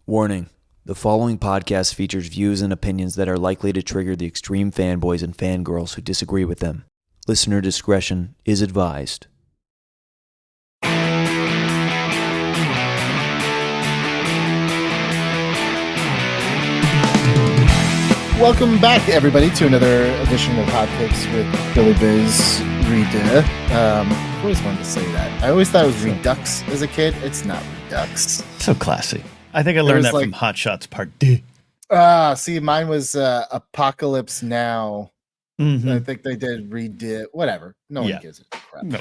Warning: the following podcast features views and opinions that are likely to trigger the extreme fanboys and fangirls who disagree with them. Listener discretion is advised. Welcome back, everybody, to another edition of Hot Picks with Billy Biz Rita. I always wanted to say that. I always thought it was Redux as a kid. It's not Redux. So classy. I think I learned that from Hot Shots Part D. See, mine was Apocalypse Now. Mm-hmm. I think they did redid whatever. No one gives a crap. No.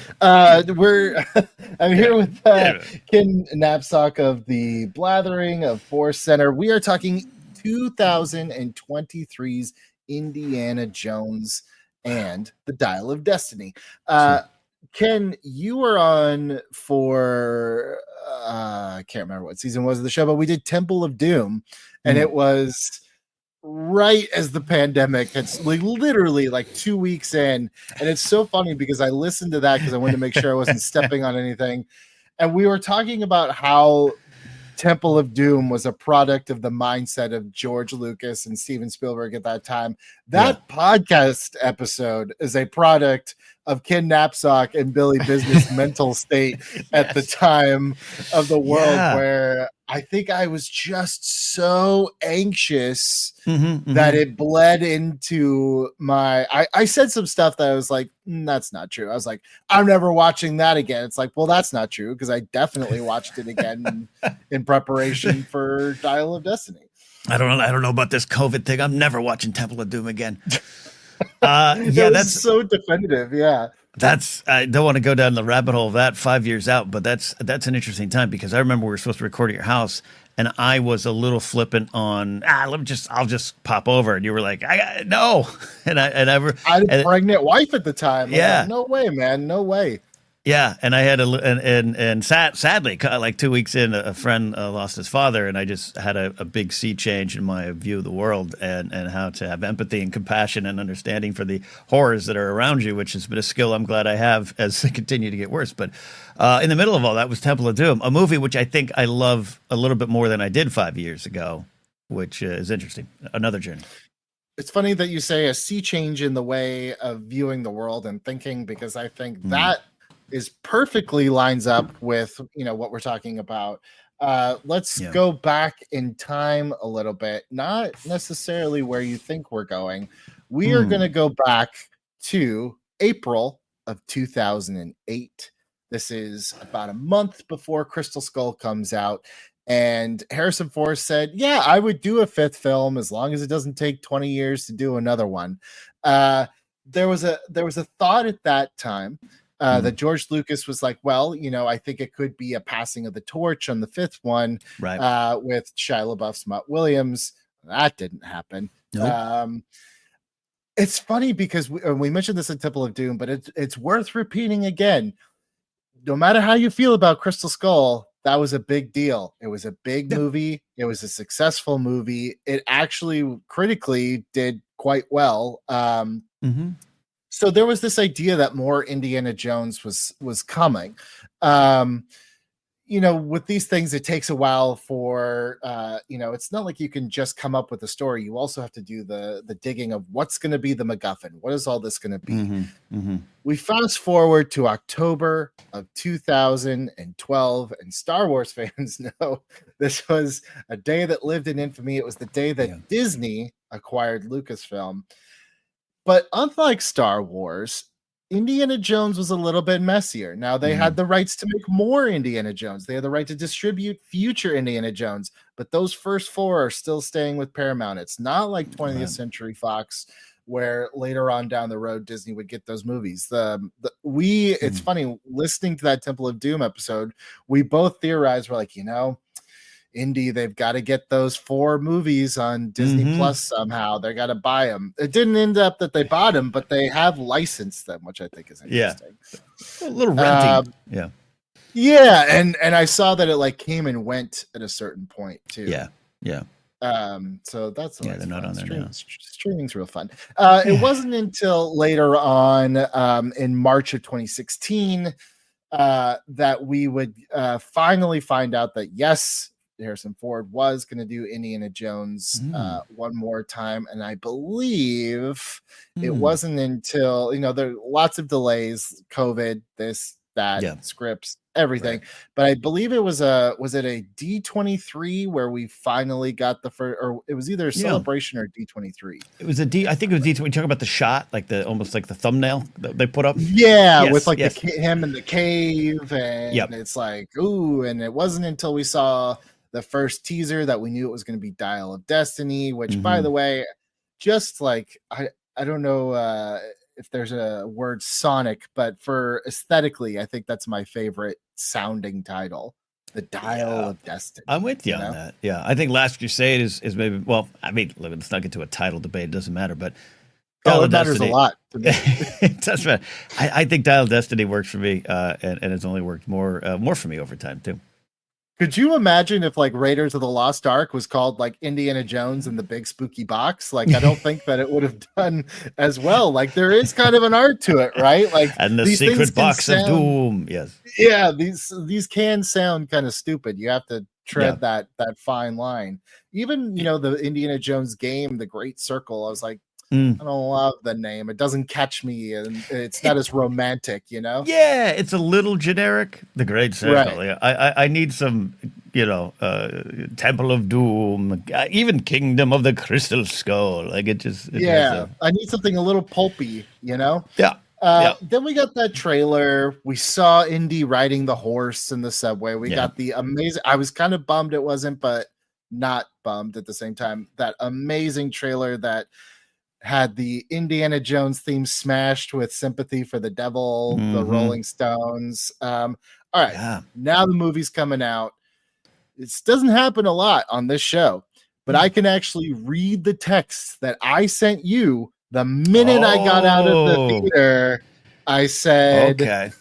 I'm here with Ken Knapsack of the Blathering of Force Center. We are talking 2023's Indiana Jones and the Dial of Destiny. Ken, you were on for I can't remember what season was of the show, but we did Temple of Doom, and it was right as the pandemic. It's literally like 2 weeks in, and it's so funny because I listened to that because I wanted to make sure I wasn't stepping on anything, and we were talking about how Temple of Doom was a product of the mindset of George Lucas and Steven Spielberg at that time. That podcast episode is a product of Ken Knapsack and Billy Business mental state at the time of the world, where I think I was just so anxious that it bled into my I said some stuff that I was like, that's not true. I was like, I'm never watching that again. It's like, well, that's not true, because I definitely watched it again in preparation for Dial of Destiny. I don't know about this COVID thing. I'm never watching Temple of Doom again. That's so definitive. I don't want to go down the rabbit hole of that 5 years out, but that's an interesting time, because I remember we were supposed to record at your house, and I was a little flippant on I'll just pop over, and you were like, no, and I had a pregnant wife at the time. Yeah, like, no way, man, no way. Yeah, and I had sadly, like 2 weeks in, a friend lost his father, and I just had a big sea change in my view of the world and how to have empathy and compassion and understanding for the horrors that are around you, which has been a skill I'm glad I have as they continue to get worse. But in the middle of all that was Temple of Doom, a movie which I think I love a little bit more than I did 5 years ago, which is interesting. Another journey. It's funny that you say a sea change in the way of viewing the world and thinking, because I think that is perfectly lines up with what we're talking about. Let's go back in time a little bit, not necessarily where you think we're going. We are going to go back to April of 2008. This is about a month before Crystal Skull comes out, and Harrison Ford said, yeah, I would do a fifth film as long as it doesn't take 20 years to do another one. There was a thought at that time that George Lucas was like, well, I think it could be a passing of the torch on the fifth one, right? With Shia LaBeouf's Mutt Williams. That didn't happen. Nope. It's funny because we mentioned this in Temple of Doom, but it's worth repeating again. No matter how you feel about Crystal Skull, that was a big deal. It was a big movie. It was a successful movie. It actually critically did quite well. So there was this idea that more Indiana Jones was coming. With these things, it takes a while for, it's not like you can just come up with a story. You also have to do the digging of what's going to be the MacGuffin. What is all this going to be? We fast forward to October of 2012, and Star Wars fans know this was a day that lived in infamy. It was the day that Disney acquired Lucasfilm. But unlike Star Wars, Indiana Jones was a little bit messier. Now, they had the rights to make more Indiana Jones. They had the right to distribute future Indiana Jones, but those first four are still staying with Paramount. It's not like 20th Century Fox, where later on down the road, Disney would get those movies. It's funny, listening to that Temple of Doom episode, we both theorized, we're like, Indy, they've got to get those 4 movies on Disney Plus somehow. They got to buy them. It didn't end up that they bought them, but they have licensed them, which I think is interesting. A little renting. And I saw that it came and went at a certain point too. So that's they're not on there now. Streaming's real fun. It wasn't until later on in March of 2016 that we would finally find out that yes, Harrison Ford was going to do Indiana Jones one more time, and I believe it wasn't until there are lots of delays, COVID, this, that, scripts, everything. Right. But I believe it was it a D23 where we finally got the first, or it was either a Celebration or D23. It was a D. I think it was D. We talk about the shot, like the almost like the thumbnail that they put up. Yeah, yes, with like him in the cave, and it's like ooh. And it wasn't until we saw the first teaser that we knew it was going to be Dial of Destiny. Which, by the way, just like I don't know if there's a word sonic, but for aesthetically, I think that's my favorite sounding title. The Dial of Destiny. I'm with you on that. Yeah, I think Last Crusade is maybe. Well, I mean, let's not get to a title debate. It doesn't matter, but it matters a lot to me. It does matter. I think Dial of Destiny works for me, and it's only worked more for me over time too. Could you imagine if like Raiders of the Lost Ark was called like Indiana Jones and the Big Spooky Box? Like, I don't think that it would have done as well. Like, there is kind of an art to it, right? Like, and the secret box of doom. Yes. Yeah, these can sound kind of stupid. You have to tread that fine line. Even the Indiana Jones game, The Great Circle. I was like, I don't love the name. It doesn't catch me, and it's not as romantic, Yeah, it's a little generic. The Great Circle. Right. Yeah, I need some, Temple of Doom, even Kingdom of the Crystal Skull. Like it I need something a little pulpy, Yeah. Then we got that trailer. We saw Indy riding the horse in the subway. We got the amazing. I was kind of bummed it wasn't, but not bummed at the same time. That amazing trailer that had the Indiana Jones theme smashed with Sympathy for the Devil, the Rolling Stones. All right, now the movie's coming out. This doesn't happen a lot on this show, but I can actually read the text that I sent you the minute I got out of the theater. I said, okay.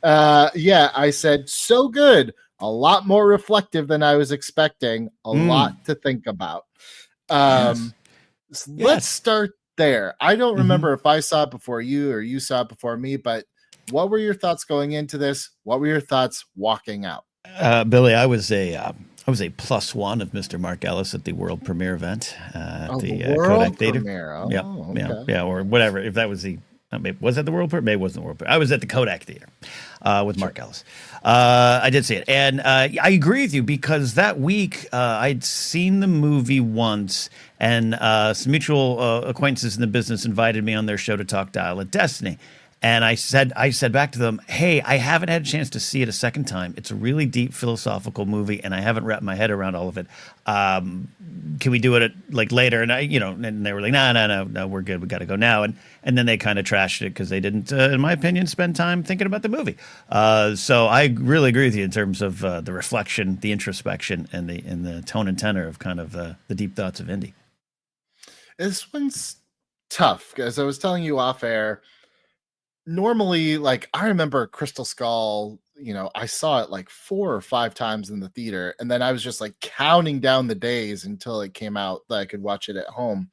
I said, so good. A lot more reflective than I was expecting. A lot to think about. Let's start there. I don't remember if I saw it before you or you saw it before me, but what were your thoughts going into this? What were your thoughts walking out? Billy, I was a +1 of Mr. Mark Ellis at the world premiere event at the Kodak Theater. Okay. Or whatever. If that was was that the world premiere? Maybe it wasn't the world premiere. I was at the Kodak Theater with Mark Ellis. I did see it, and I agree with you because that week I'd seen the movie once, and some mutual acquaintances in the business invited me on their show to talk Dial of Destiny. And I said back to them, hey, I haven't had a chance to see it a second time. It's a really deep philosophical movie, and I haven't wrapped my head around all of it. Can we do it later? And and they were like, no, we're good. We got to go now. And then they kind of trashed it because they didn't, in my opinion, spend time thinking about the movie. So I really agree with you in terms of the reflection, the introspection, and the tone and tenor of kind of the deep thoughts of Indy. This one's tough because I was telling you off air. Normally, I remember Crystal Skull, I saw it 4 or 5 times in the theater, and then I was just counting down the days until it came out that I could watch it at home.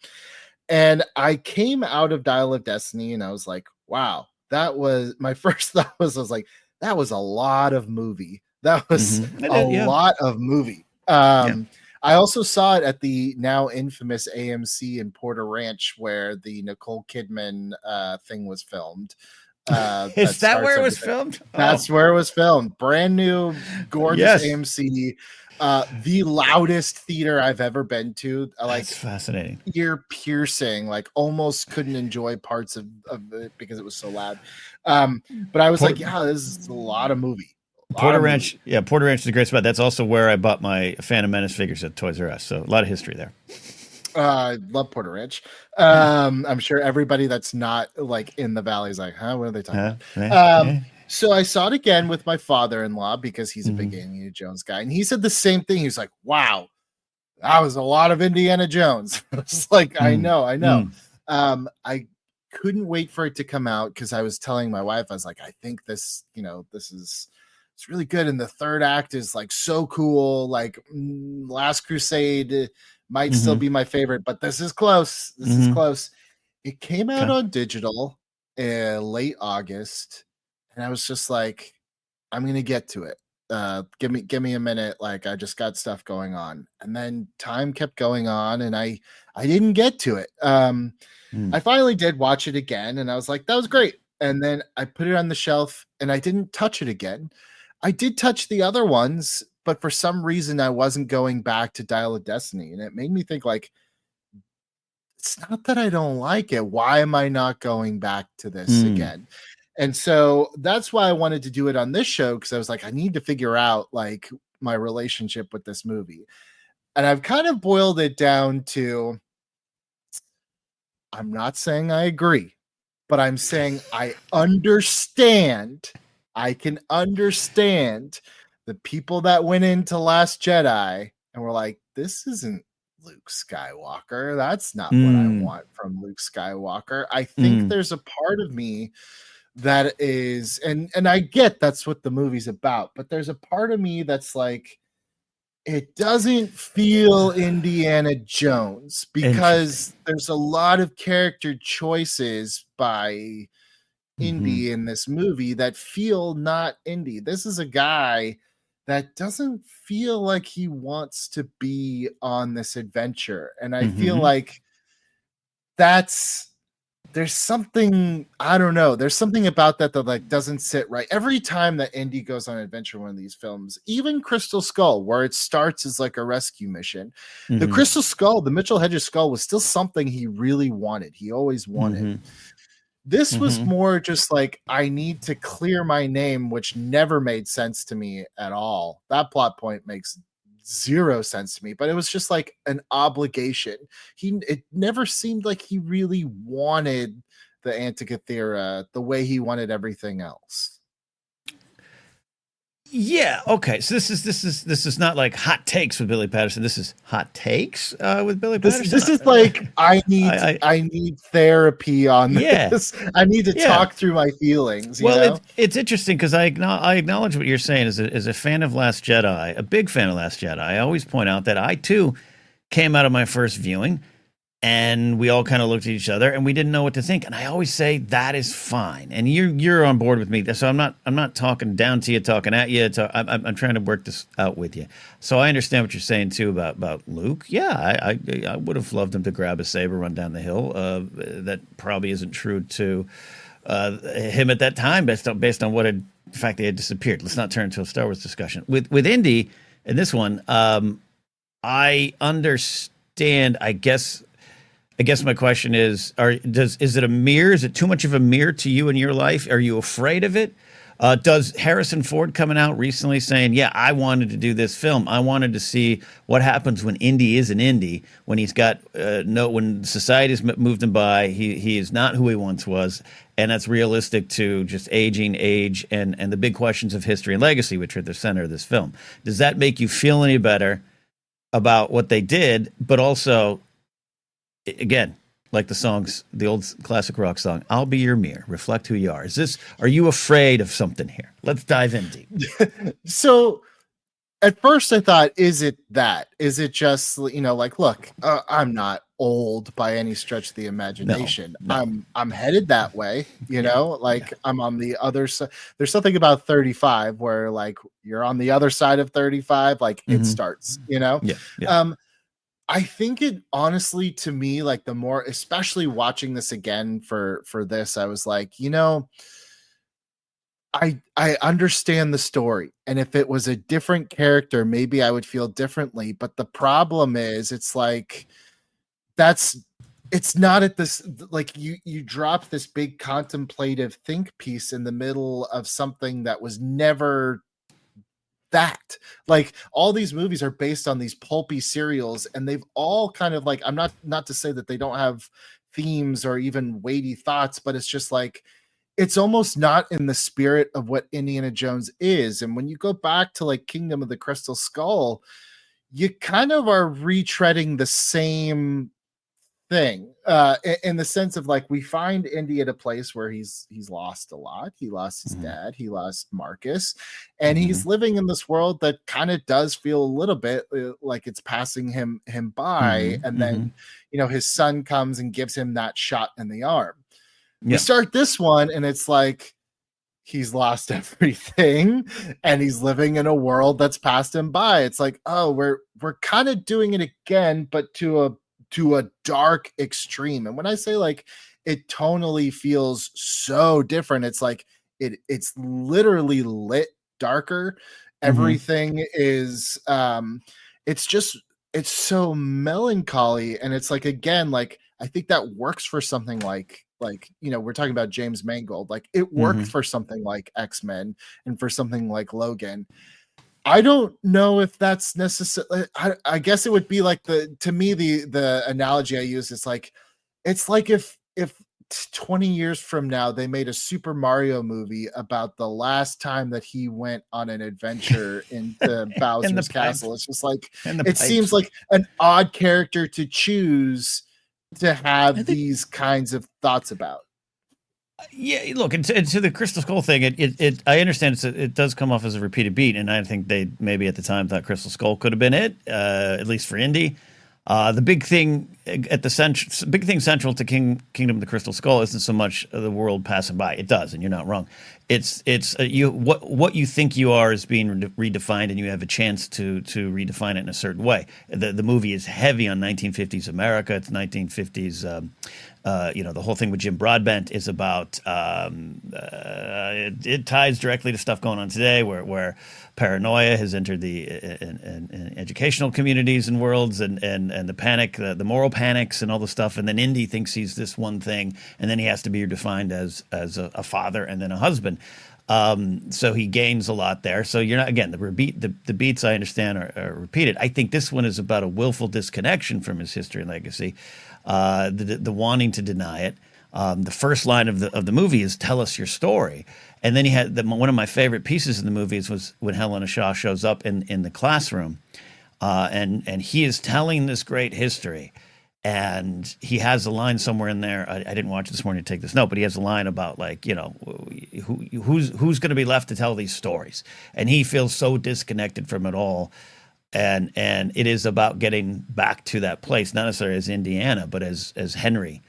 And I came out of Dial of Destiny and I was like, wow, that was my first thought I was like, that was a lot of movie. That was lot of movie. I also saw it at the now infamous AMC in Porter Ranch where the Nicole Kidman thing was filmed. Is that where it was filmed? That's where it was filmed. Brand new, gorgeous AMC. The loudest theater I've ever been to. That's fascinating. Ear piercing. Almost couldn't enjoy parts of it because it was so loud. But I was this is a lot of movie. Porter Ranch is a great spot. That's also where I bought my Phantom Menace figures at Toys R Us. So a lot of history there. I love Porter Ranch. I'm sure everybody that's not in the valley is like, huh? What are they talking about? So I saw it again with my father-in-law because he's a big Indiana Jones guy. And he said the same thing. He was like, wow, that was a lot of Indiana Jones. It's I know. I couldn't wait for it to come out because I was telling my wife, I was like, I think this, it's really good. And the third act is so cool. Last Crusade might still be my favorite, but this is close. This is close. It came out on digital late August, and I was just like, I'm going to get to it. give me a minute, like I just got stuff going on. And then time kept going on and I didn't get to it. I finally did watch it again and I was like, that was great. And then I put it on the shelf and I didn't touch it again. I did touch the other ones, but for some reason I wasn't going back to Dial of Destiny. And it made me think, like, it's not that I don't like it. Why am I not going back to this again? And so that's why I wanted to do it on this show, because I was like, I need to figure out like my relationship with this movie. And I've kind of boiled it down to, I'm not saying I agree, but I'm saying I understand. I can understand the people that went into Last Jedi and were like, this isn't Luke Skywalker. That's not what I want from Luke Skywalker. I think there's a part of me that is, and I get that's what the movie's about, but there's a part of me that's like, it doesn't feel Indiana Jones, because there's a lot of character choices by Indy in this movie that feel not Indy. This is a guy that doesn't feel like he wants to be on this adventure. And I feel like there's something, I don't know, there's something about that like doesn't sit right. Every time that Indy goes on an adventure in one of these films, even Crystal Skull, where it starts as like a rescue mission, the Crystal Skull, the Mitchell Hedges skull, was still something he really wanted. He always wanted. This was more just like, I need to clear my name, which never made sense to me at all. That plot point makes zero sense to me, but it was just like an obligation. It never seemed like he really wanted the Antikythera the way he wanted everything else. Yeah. Okay. So this is not like hot takes with Billy Patterson. This is hot takes with Billy Patterson. This is like, I need therapy on this. I need to talk through my feelings. Well, it's interesting because I acknowledge what you're saying as a fan of Last Jedi, a big fan of Last Jedi. I always point out that I too came out of my first viewing and we all kind of looked at each other and we didn't know what to think. And I always say that is fine. And you're on board with me. So I'm not talking down to you, talking at you. I'm trying to work this out with you. So I understand what you're saying too about Luke. Yeah, I would have loved him to grab a saber, run down the hill. That probably isn't true to him at that time, based on what the fact they had disappeared. Let's not turn into a Star Wars discussion. With Indy and this one, I understand. I guess my question is, is it a mirror? Is it too much of a mirror to you in your life? Are you afraid of it? Does Harrison Ford coming out recently saying, yeah, I wanted to do this film. I wanted to see what happens when Indy is an Indy, when he's got when society's moved him by, he is not who he once was. And that's realistic to just age, and the big questions of history and legacy, which are at the center of this film. Does that make you feel any better about what they did, but also, again, like the old classic rock song, I'll be your mirror, reflect who you are. Are you afraid of something here? Let's dive in deep. So at first I thought, is it that? Is it just, like, look, I'm not old by any stretch of the imagination. No. I'm headed that way, I'm on the other side. There's something about 35 where like you're on the other side of 35, like it starts, Yeah. I think it honestly, to me, like the more, especially watching this again for this, I was like, I understand the story. And if it was a different character, maybe I would feel differently. But the problem is, it's like, it's not at this, like you drop this big contemplative think piece in the middle of something that was never that. Like, all these movies are based on these pulpy serials, and they've all kind of like, I'm not to say that they don't have themes or even weighty thoughts, but it's just like, it's almost not in the spirit of what Indiana Jones is. And when you go back to like Kingdom of the Crystal Skull, you kind of are retreading the same thing, in the sense of like, we find Indy at a place where he's lost a lot. He lost his dad, he lost Marcus, and he's living in this world that kind of does feel a little bit like it's passing him by. And then his son comes and gives him that shot in the arm. We start this one and it's like he's lost everything and he's living in a world that's passed him by. It's like, oh, we're kind of doing it again, but to a dark extreme. And when I say like it tonally feels so different, it's like it's literally lit darker. Everything is it's so melancholy, and it's like, again, like I think that works for something like we're talking about James Mangold. Like it worked for something like X-Men and for something like Logan. I don't know if that's necessary. I guess it would be like to me the analogy I use is like, it's like if 20 years from now they made a Super Mario movie about the last time that he went on an adventure into Bowser's castle. It's just like seems like an odd character to choose to have these kinds of thoughts about. Yeah, look, and to the Crystal Skull thing, it I understand it does come off as a repeated beat, and I think they maybe at the time thought Crystal Skull could have been it, at least for Indy. The big thing central to Kingdom of the Crystal Skull isn't so much the world passing by. It does, and you're not wrong. It's what you think you are is being redefined, and you have a chance to redefine it in a certain way. The movie is heavy on 1950s America. It's 1950s. The whole thing with Jim Broadbent is about it ties directly to stuff going on today, where paranoia has entered the in educational communities and worlds, and the panic, the moral panics, and all the stuff. And then Indy thinks he's this one thing, and then he has to be defined as a father and then a husband. So he gains a lot there. So you're not, again, the beats I understand are repeated. I think this one is about a willful disconnection from his history and legacy, the wanting to deny it. The first line of the movie is "Tell us your story," and then he had one of my favorite pieces in the movies was when Helena Shaw shows up in the classroom, and he is telling this great history. And he has a line somewhere in there. I didn't watch it this morning to take this note, but he has a line about, like, who's going to be left to tell these stories, and he feels so disconnected from it all. And it is about getting back to that place, not necessarily as Indiana, but as Henry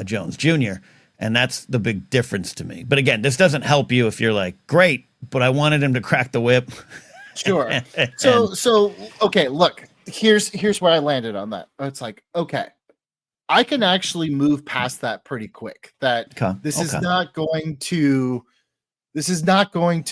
Jones Jr. And that's the big difference to me. But again, this doesn't help you if you're like, great, but I wanted him to crack the whip. Sure. So okay, look. Here's where I landed on that. It's like, okay, I can actually move past that pretty quick. That this is not going to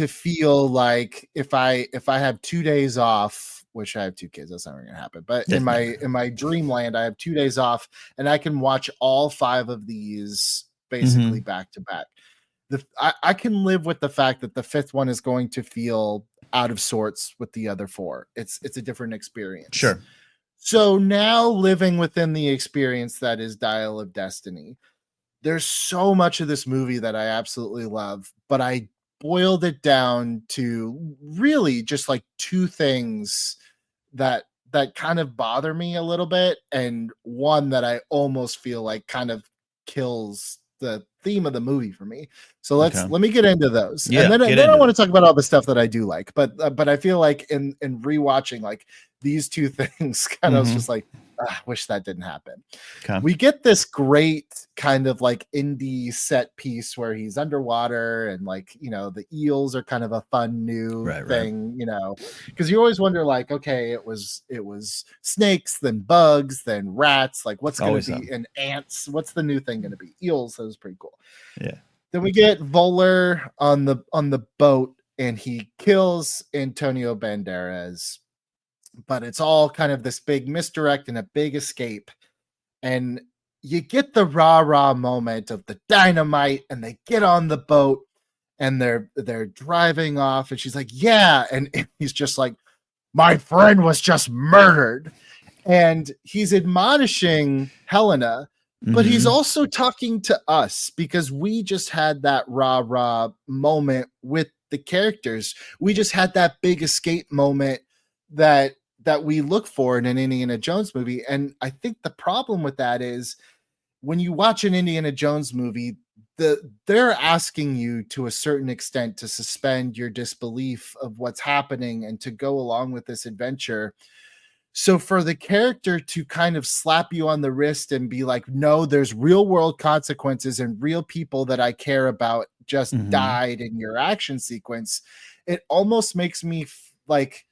feel like if I have 2 days off, which I have two kids, that's not going to happen. But in my dreamland, I have 2 days off, and I can watch all 5 of these basically back to back. I can live with the fact that the 5th one is going to feel out of sorts with the other 4. It's a different experience. Sure. So now living within the experience that is Dial of Destiny, there's so much of this movie that I absolutely love, but I boiled it down to really just like 2 things that kind of bother me a little bit, and one that I almost feel like kind of kills the theme of the movie for me. So let me get into those. Yeah, and then I want to talk about all the stuff that I do like, but I feel like in rewatching, like, these 2 things kind of was just like, wish that didn't happen. We get this great kind of like indie set piece where he's underwater, and like, the eels are kind of a fun new thing, because you always wonder, like, okay, it was snakes, then bugs, then rats, like what's going to be, and ants, what's the new thing going to be? Eels. That was pretty cool. Yeah. Then we get Voller on the boat, and he kills Antonio Banderas, but it's all kind of this big misdirect and a big escape. And you get the rah-rah moment of the dynamite, and they get on the boat, and they're driving off, and she's like, yeah. And he's just like, my friend was just murdered. And he's admonishing Helena, but he's also talking to us, because we just had that rah-rah moment with the characters. We just had that big escape moment that we look for in an Indiana Jones movie. And I think the problem with that is, when you watch an Indiana Jones movie, they're asking you to a certain extent to suspend your disbelief of what's happening and to go along with this adventure. So for the character to kind of slap you on the wrist and be like, no, there's real world consequences and real people that I care about just died in your action sequence, it almost makes me like,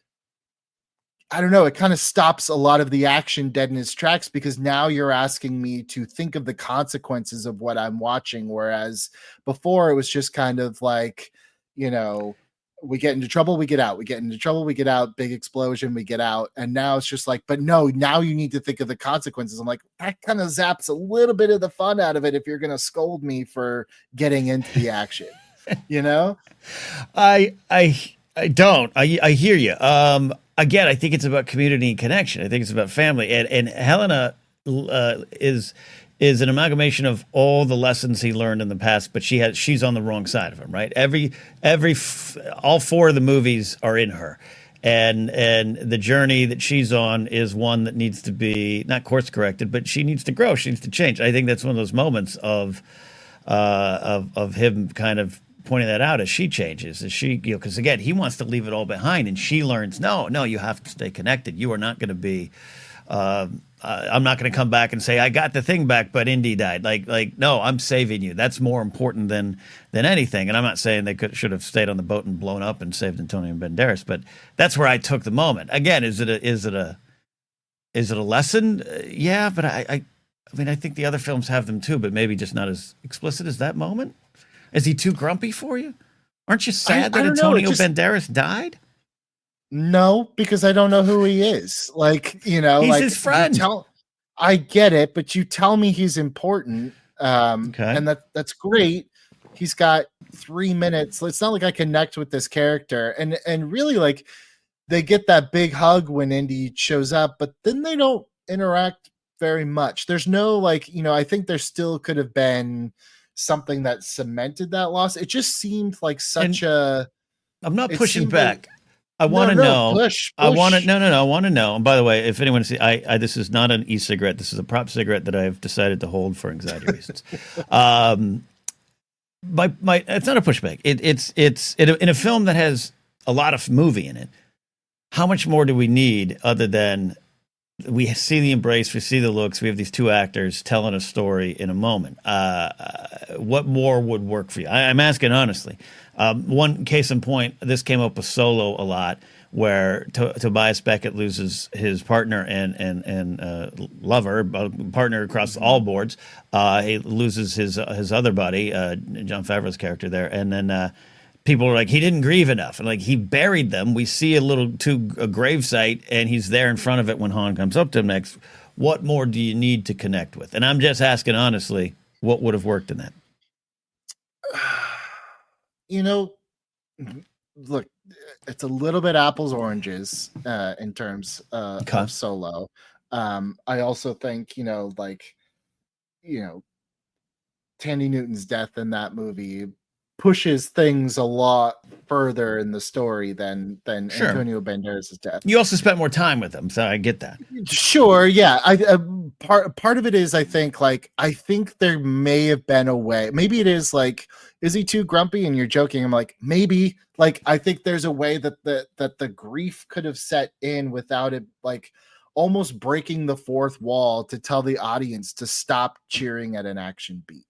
I don't know, it kind of stops a lot of the action dead in its tracks, because now you're asking me to think of the consequences of what I'm watching. Whereas before it was just kind of like, you know, we get into trouble, we get out, we get into trouble, we get out, big explosion, we get out. And now it's just like, but no, now you need to think of the consequences. I'm like, that kind of zaps a little bit of the fun out of it if you're going to scold me for getting into the action, you know? I don't. I hear you. Again, I think it's about community and connection. I think it's about family. And Helena is an amalgamation of all the lessons he learned in the past, but she's on the wrong side of him, right? All four of the movies are in her. And the journey that she's on is one that needs to be not course corrected, but she needs to grow. She needs to change. I think that's one of those moments of him kind of pointing that out as she changes, as she, because again, he wants to leave it all behind, and she learns, no, you have to stay connected. You are not going to be, I'm not going to come back and say, I got the thing back, but Indy died. Like, no, I'm saving you. That's more important than anything. And I'm not saying they should have stayed on the boat and blown up and saved Antonio Banderas, but that's where I took the moment. Again, is it a lesson? Yeah, but I mean, I think the other films have them too, but maybe just not as explicit as that moment. Is he too grumpy for you? Aren't you sad that Antonio Banderas died? No, because I don't know who he is. Like, you know, he's like his friend. I get it, but you tell me he's important. Okay. And that's great. He's got 3 minutes. It's not like I connect with this character. And really, like, they get that big hug when Indy shows up, but then they don't interact very much. There's no, like, you know, I think there still could have been something that cemented that loss. It just seemed like such a. I'm not pushing back. Like, I want to know. Push. I want to. No. I want to know. And by the way, if anyone sees, this is not an e-cigarette. This is a prop cigarette that I have decided to hold for anxiety reasons. It's not a pushback. It's in a film that has a lot of movie in it. How much more do we need other than we see the embrace, we see the looks, we have these two actors telling a story in a moment? What more would work for you? I'm asking honestly. One case in point, this came up with Solo a lot, where Tobias Beckett loses his partner and lover, partner across all boards. He loses his other buddy, Jon Favreau's character there, and then people are like, he didn't grieve enough, and like he buried them. We see a gravesite, and he's there in front of it when Han comes up to him next. What more do you need to connect with? And I'm just asking honestly, what would have worked in that? You know, look, it's a little bit apples oranges in terms of Solo. I also think, Tandy Newton's death in that movie pushes things a lot further in the story than Sure. Antonio Banderas' death. You also spent more time with him, so I get that. Sure, yeah. Part of it is, I think there may have been a way. Maybe it is like, is he too grumpy? And you're joking. I'm like, maybe. Like, I think there's a way that the grief could have set in without it, like, almost breaking the fourth wall to tell the audience to stop cheering at an action beat.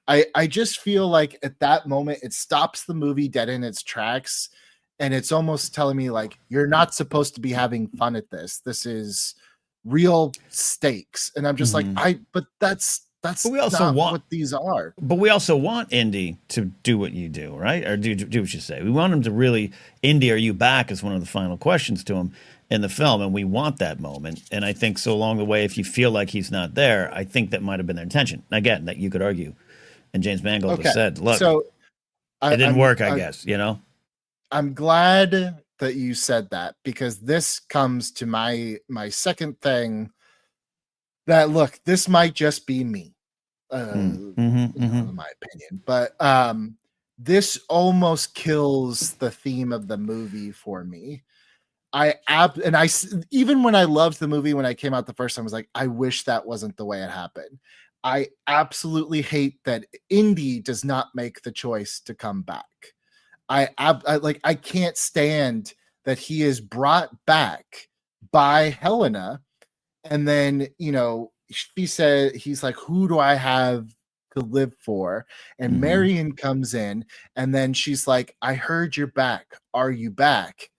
I just feel like at that moment it stops the movie dead in its tracks, and it's almost telling me, like, you're not supposed to be having fun at this. This is real stakes. And I'm just like, but that's but we also not what these are. But we also want Indy to do what you do, right? Or do what you say. We want him to really, Indy, are you back? Is one of the final questions to him in the film, and we want that moment. And I think so along the way, if you feel like he's not there, I think that might have been their intention. Again, that you could argue. And James Mangold has said, look, so it didn't work, I guess, you know? I'm glad that you said that, because this comes to my second thing that, look, this might just be me, in my opinion, but this almost kills the theme of the movie for me. Even when I loved the movie, when I came out the first time, I was like, I wish that wasn't the way it happened. I absolutely hate that Indy does not make the choice to come back. I can't stand that he is brought back by Helena, and then, he said, he's like, who do I have to live for. And Marion comes in, and then she's like, I heard you're back. Are you back?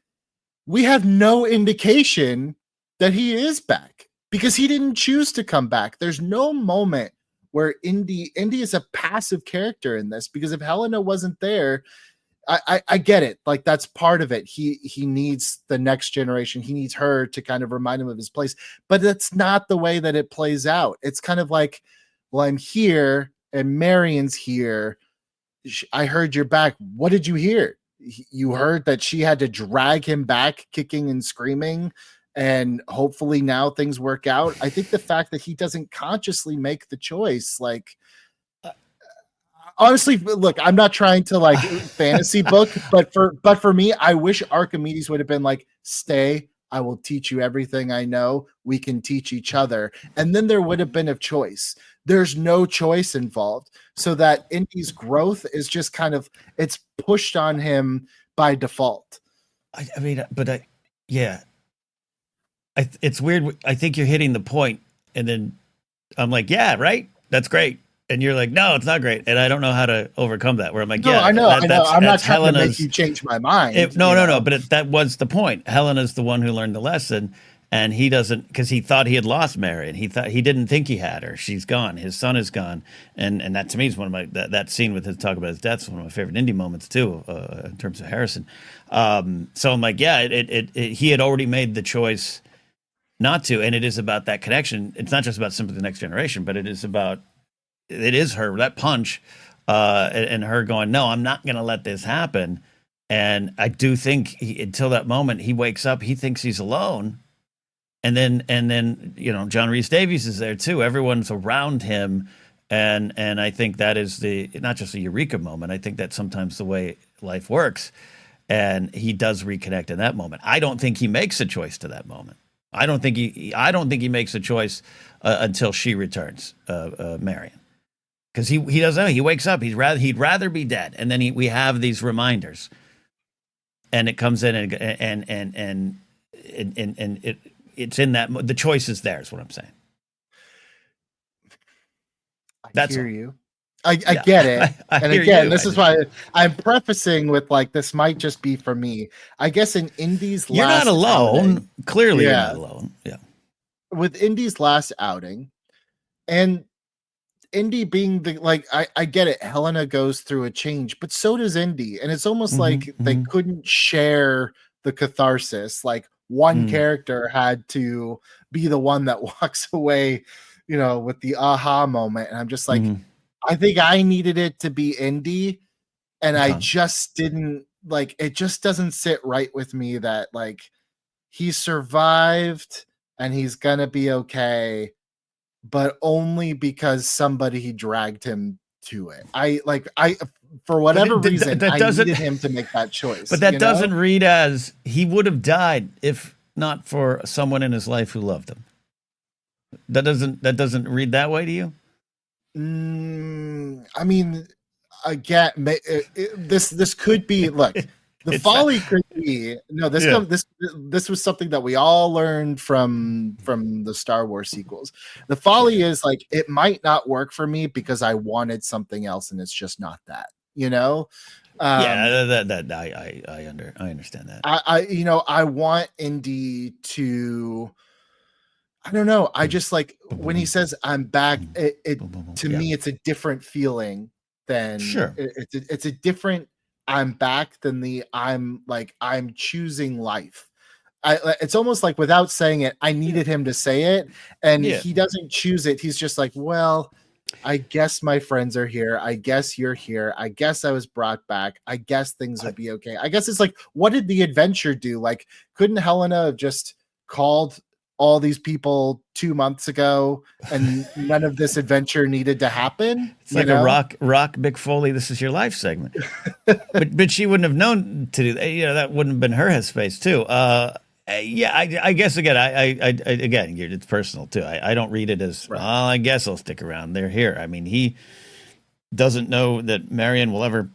We have no indication that he is back because he didn't choose to come back. There's no moment where Indy is a passive character in this, because if Helena wasn't there, I get it. Like, that's part of it. He needs the next generation. He needs her to kind of remind him of his place. But that's not the way that it plays out. It's kind of like, well, I'm here and Marion's here. I heard you're back. What did you hear? You heard that she had to drag him back kicking and screaming, and hopefully now things work out. I think the fact that he doesn't consciously make the choice, like, honestly, look, I'm not trying to like fantasy book, but for me, I wish Archimedes would have been like, stay, I will teach you everything I know. We can teach each other. And then there would have been a choice. There's no choice involved. So that Indy's growth is just kind of, it's pushed on him by default. It's weird. I think you're hitting the point, and then I'm like, yeah, right. That's great. And you're like, no, it's not great. And I don't know how to overcome that. Where I'm like, no, yeah, I know. I'm not trying Helena's, to make you change my mind. No. But that was the point. Helena's the one who learned the lesson, and he doesn't, because he thought he had lost Marion. He didn't think he had her. She's gone. His son is gone. And that to me is one of my that scene with his talk about his death is one of my favorite Indy moments too, in terms of Harrison. So I'm like, yeah, he had already made the choice not to, and it is about that connection. It's not just about simply the next generation, but it is her, that punch, and her going, no, I'm not going to let this happen. And I do think until that moment, he wakes up, he thinks he's alone. And then, John Rhys Davies is there too. Everyone's around him. And I think that is not just a eureka moment. I think that's sometimes the way life works. And he does reconnect in that moment. I don't think he makes a choice to that moment. I don't think he makes a choice until she returns, Marion. Because he doesn't know. He wakes up. He'd rather be dead. And then we have these reminders, and it comes in and it's in that the choice is there. Is what I'm saying. I hear you. I get it. And again, this is why I'm prefacing with like, this might just be for me. I guess in Indy's you're last not alone. outing, Clearly, you're not alone. Yeah. With Indy's last outing, and Indy being I get it. Helena goes through a change, but so does Indy. And it's almost like they couldn't share the catharsis. Like one character had to be the one that walks away, with the aha moment. And I'm just like, I think I needed it to be Indy. And I just didn't it just doesn't sit right with me that he survived and he's going to be okay, but only because somebody dragged him to it. I for whatever reason, I needed him to make that choice. But that doesn't read as he would have died if not for someone in his life who loved him. That doesn't read that way to you? I mean, again, this could be, look, the folly could be, this was something that we all learned from the Star Wars sequels. The folly is it might not work for me because I wanted something else and it's just not that, I understand that. I want Indy to, I don't know. I just when he says I'm back, to me, it's a different feeling than it's a different I'm back than the I'm choosing life. It's almost like without saying it, I needed him to say it, and he doesn't choose it. He's just like, well, I guess my friends are here. I guess you're here. I guess I was brought back. I guess things will be okay. I guess it's what did the adventure do? Couldn't Helena have just called all these people 2 months ago and none of this adventure needed to happen? It's like a rock Mick Foley, this is your life segment. but she wouldn't have known to do that. That wouldn't have been her headspace too. I guess again, again, it's personal too. I don't read it as, well, I guess I'll stick around. They're here. I mean, he doesn't know that Marion will ever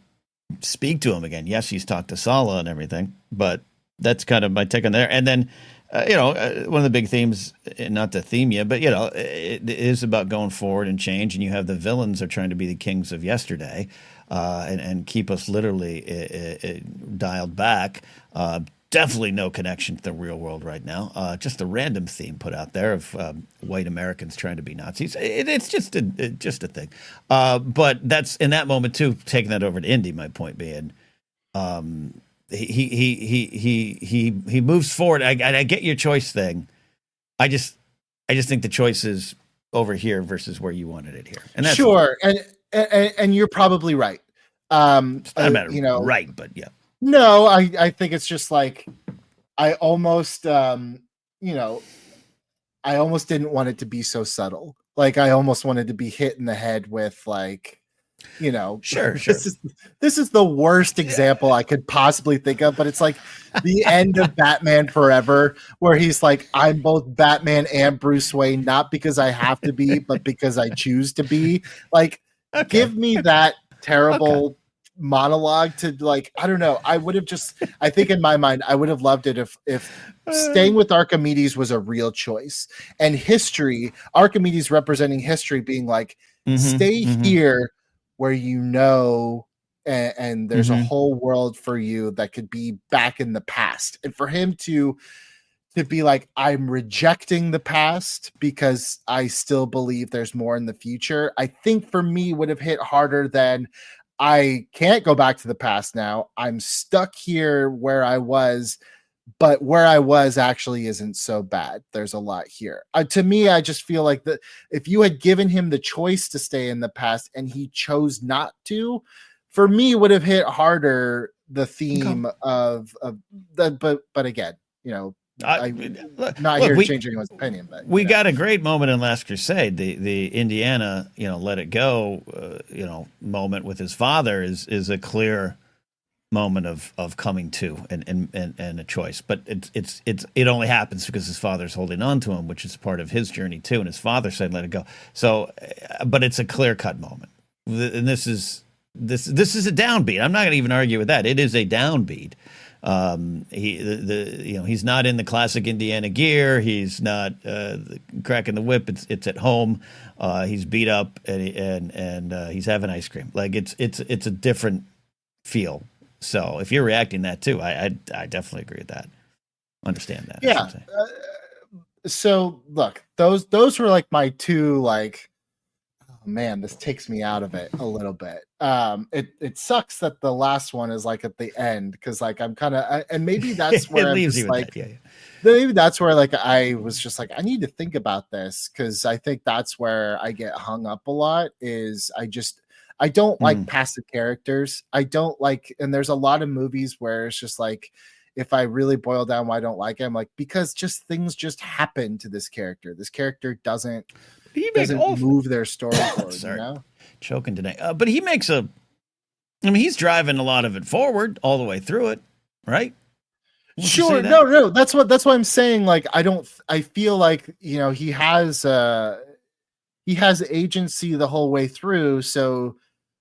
speak to him again. Yes, he's talked to Sala and everything, but that's kind of my take on there. And then one of the big themes, not to theme you, but it is about going forward and change. And you have the villains are trying to be the kings of yesterday, and keep us literally dialed back. Definitely no connection to the real world right now. Just a random theme put out there of white Americans trying to be Nazis. It's just a thing. But that's in that moment too. Taking that over to Indy, my point being. He moves forward. I get your choice thing. I just think the choice is over here versus where you wanted it here. And that's sure. And you're probably right. It's not a matter right, but yeah. No, I think it's just like I almost I almost didn't want it to be so subtle. Like I almost wanted to be hit in the head with like, sure. This is the worst example I could possibly think of, but it's like the end of Batman Forever, where he's like, I'm both Batman and Bruce Wayne, not because I have to be, but because I choose to be. Like, give me that terrible monologue to like, I don't know. I think in my mind, I would have loved it if staying with Archimedes was a real choice, and history, Archimedes representing history, being like, stay here where and there's a whole world for you that could be back in the past. And for him to be like, I'm rejecting the past because I still believe there's more in the future, I think for me would have hit harder than I can't go back to the past now. I'm stuck here where I was, but where I was actually isn't so bad. There's a lot here. To me, I just feel like that if you had given him the choice to stay in the past and he chose not to, for me would have hit harder the theme of that. But again, I'm not here to change anyone's opinion. But we got a great moment in Last Crusade. The Indiana, let it go, moment with his father is a clear moment of coming to and a choice, but it only happens because his father's holding on to him, which is part of his journey too, and his father said let it go. So but it's a clear-cut moment, and this is a downbeat. I'm not going to even argue with that. It is a downbeat. He's not in the classic Indiana gear. He's not cracking the whip. It's at home. He's beat up and he's having ice cream. Like it's a different feel. So if you're reacting that too, I definitely agree with that. Understand that. Yeah. So look, those were like my two, like, oh man, this takes me out of it a little bit. It sucks that the last one is like at the end, because like I'm kind of, and maybe that's where I'm just like, maybe that's where like I was just like, I need to think about this, because I think that's where I get hung up a lot. Is I don't like passive characters. I don't like, and there's a lot of movies where it's just like, if I really boil down why I don't like him, like, because just things just happen to this character. This character doesn't move their story forward. Choking today. But he makes he's driving a lot of it forward all the way through it, right? Sure. No. That's what I'm saying. Like, I feel like, he has agency the whole way through. So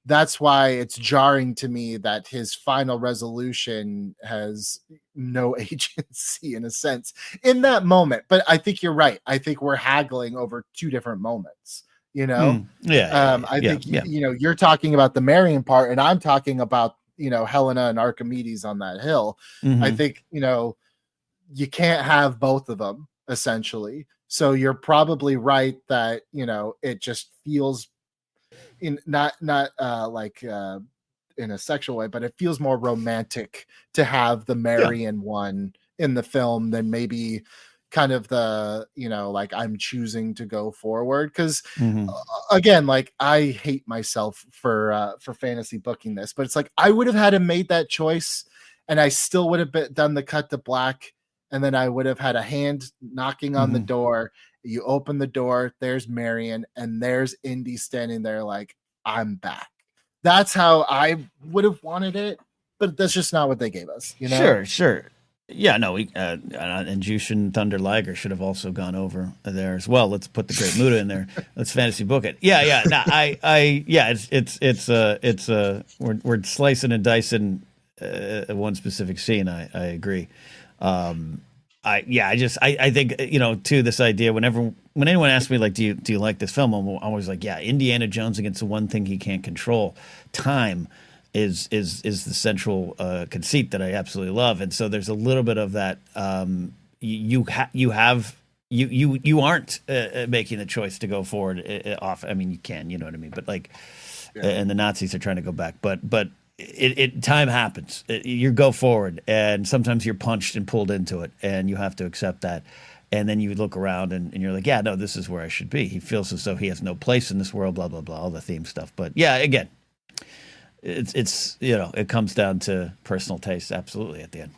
that's why it's jarring to me that his final resolution has no agency in a sense in that moment. But I think you're right. I think we're haggling over two different moments, I think, you're talking about the Marion part and I'm talking about, Helena and Archimedes on that hill. I think, you can't have both of them essentially. So you're probably right that, it just feels not like in a sexual way, but it feels more romantic to have the Marion one in the film than maybe kind of the, like I'm choosing to go forward. Cause again, like I hate myself for fantasy booking this, but it's like, I would have had him made that choice and I still would have done the cut to black. And then I would have had a hand knocking on the door. You open the door, there's Marion, and there's Indy standing there like, I'm back. That's how I would have wanted it, but that's just not what they gave us. Sure. Yeah, no, and Jushin Thunder Liger should have also gone over there as well. Let's put the Great Muta in there. Let's fantasy book it. Yeah. No, we're slicing and dicing one specific scene. I agree. I think, to this idea, when anyone asks me, like, do you like this film? I'm always like, yeah, Indiana Jones against the one thing he can't control, time, is the central conceit that I absolutely love. And so there's a little bit of that. You aren't making the choice to go forward off. I mean, you can, you know what I mean? But like, and the Nazis are trying to go back, but time happens. You go forward, and sometimes you're punched and pulled into it, and you have to accept that. And then you look around, and you're like, yeah, no, this is where I should be. He feels as though he has no place in this world, blah, blah, blah, all the theme stuff. But yeah, again, it's it comes down to personal taste, absolutely, at the end.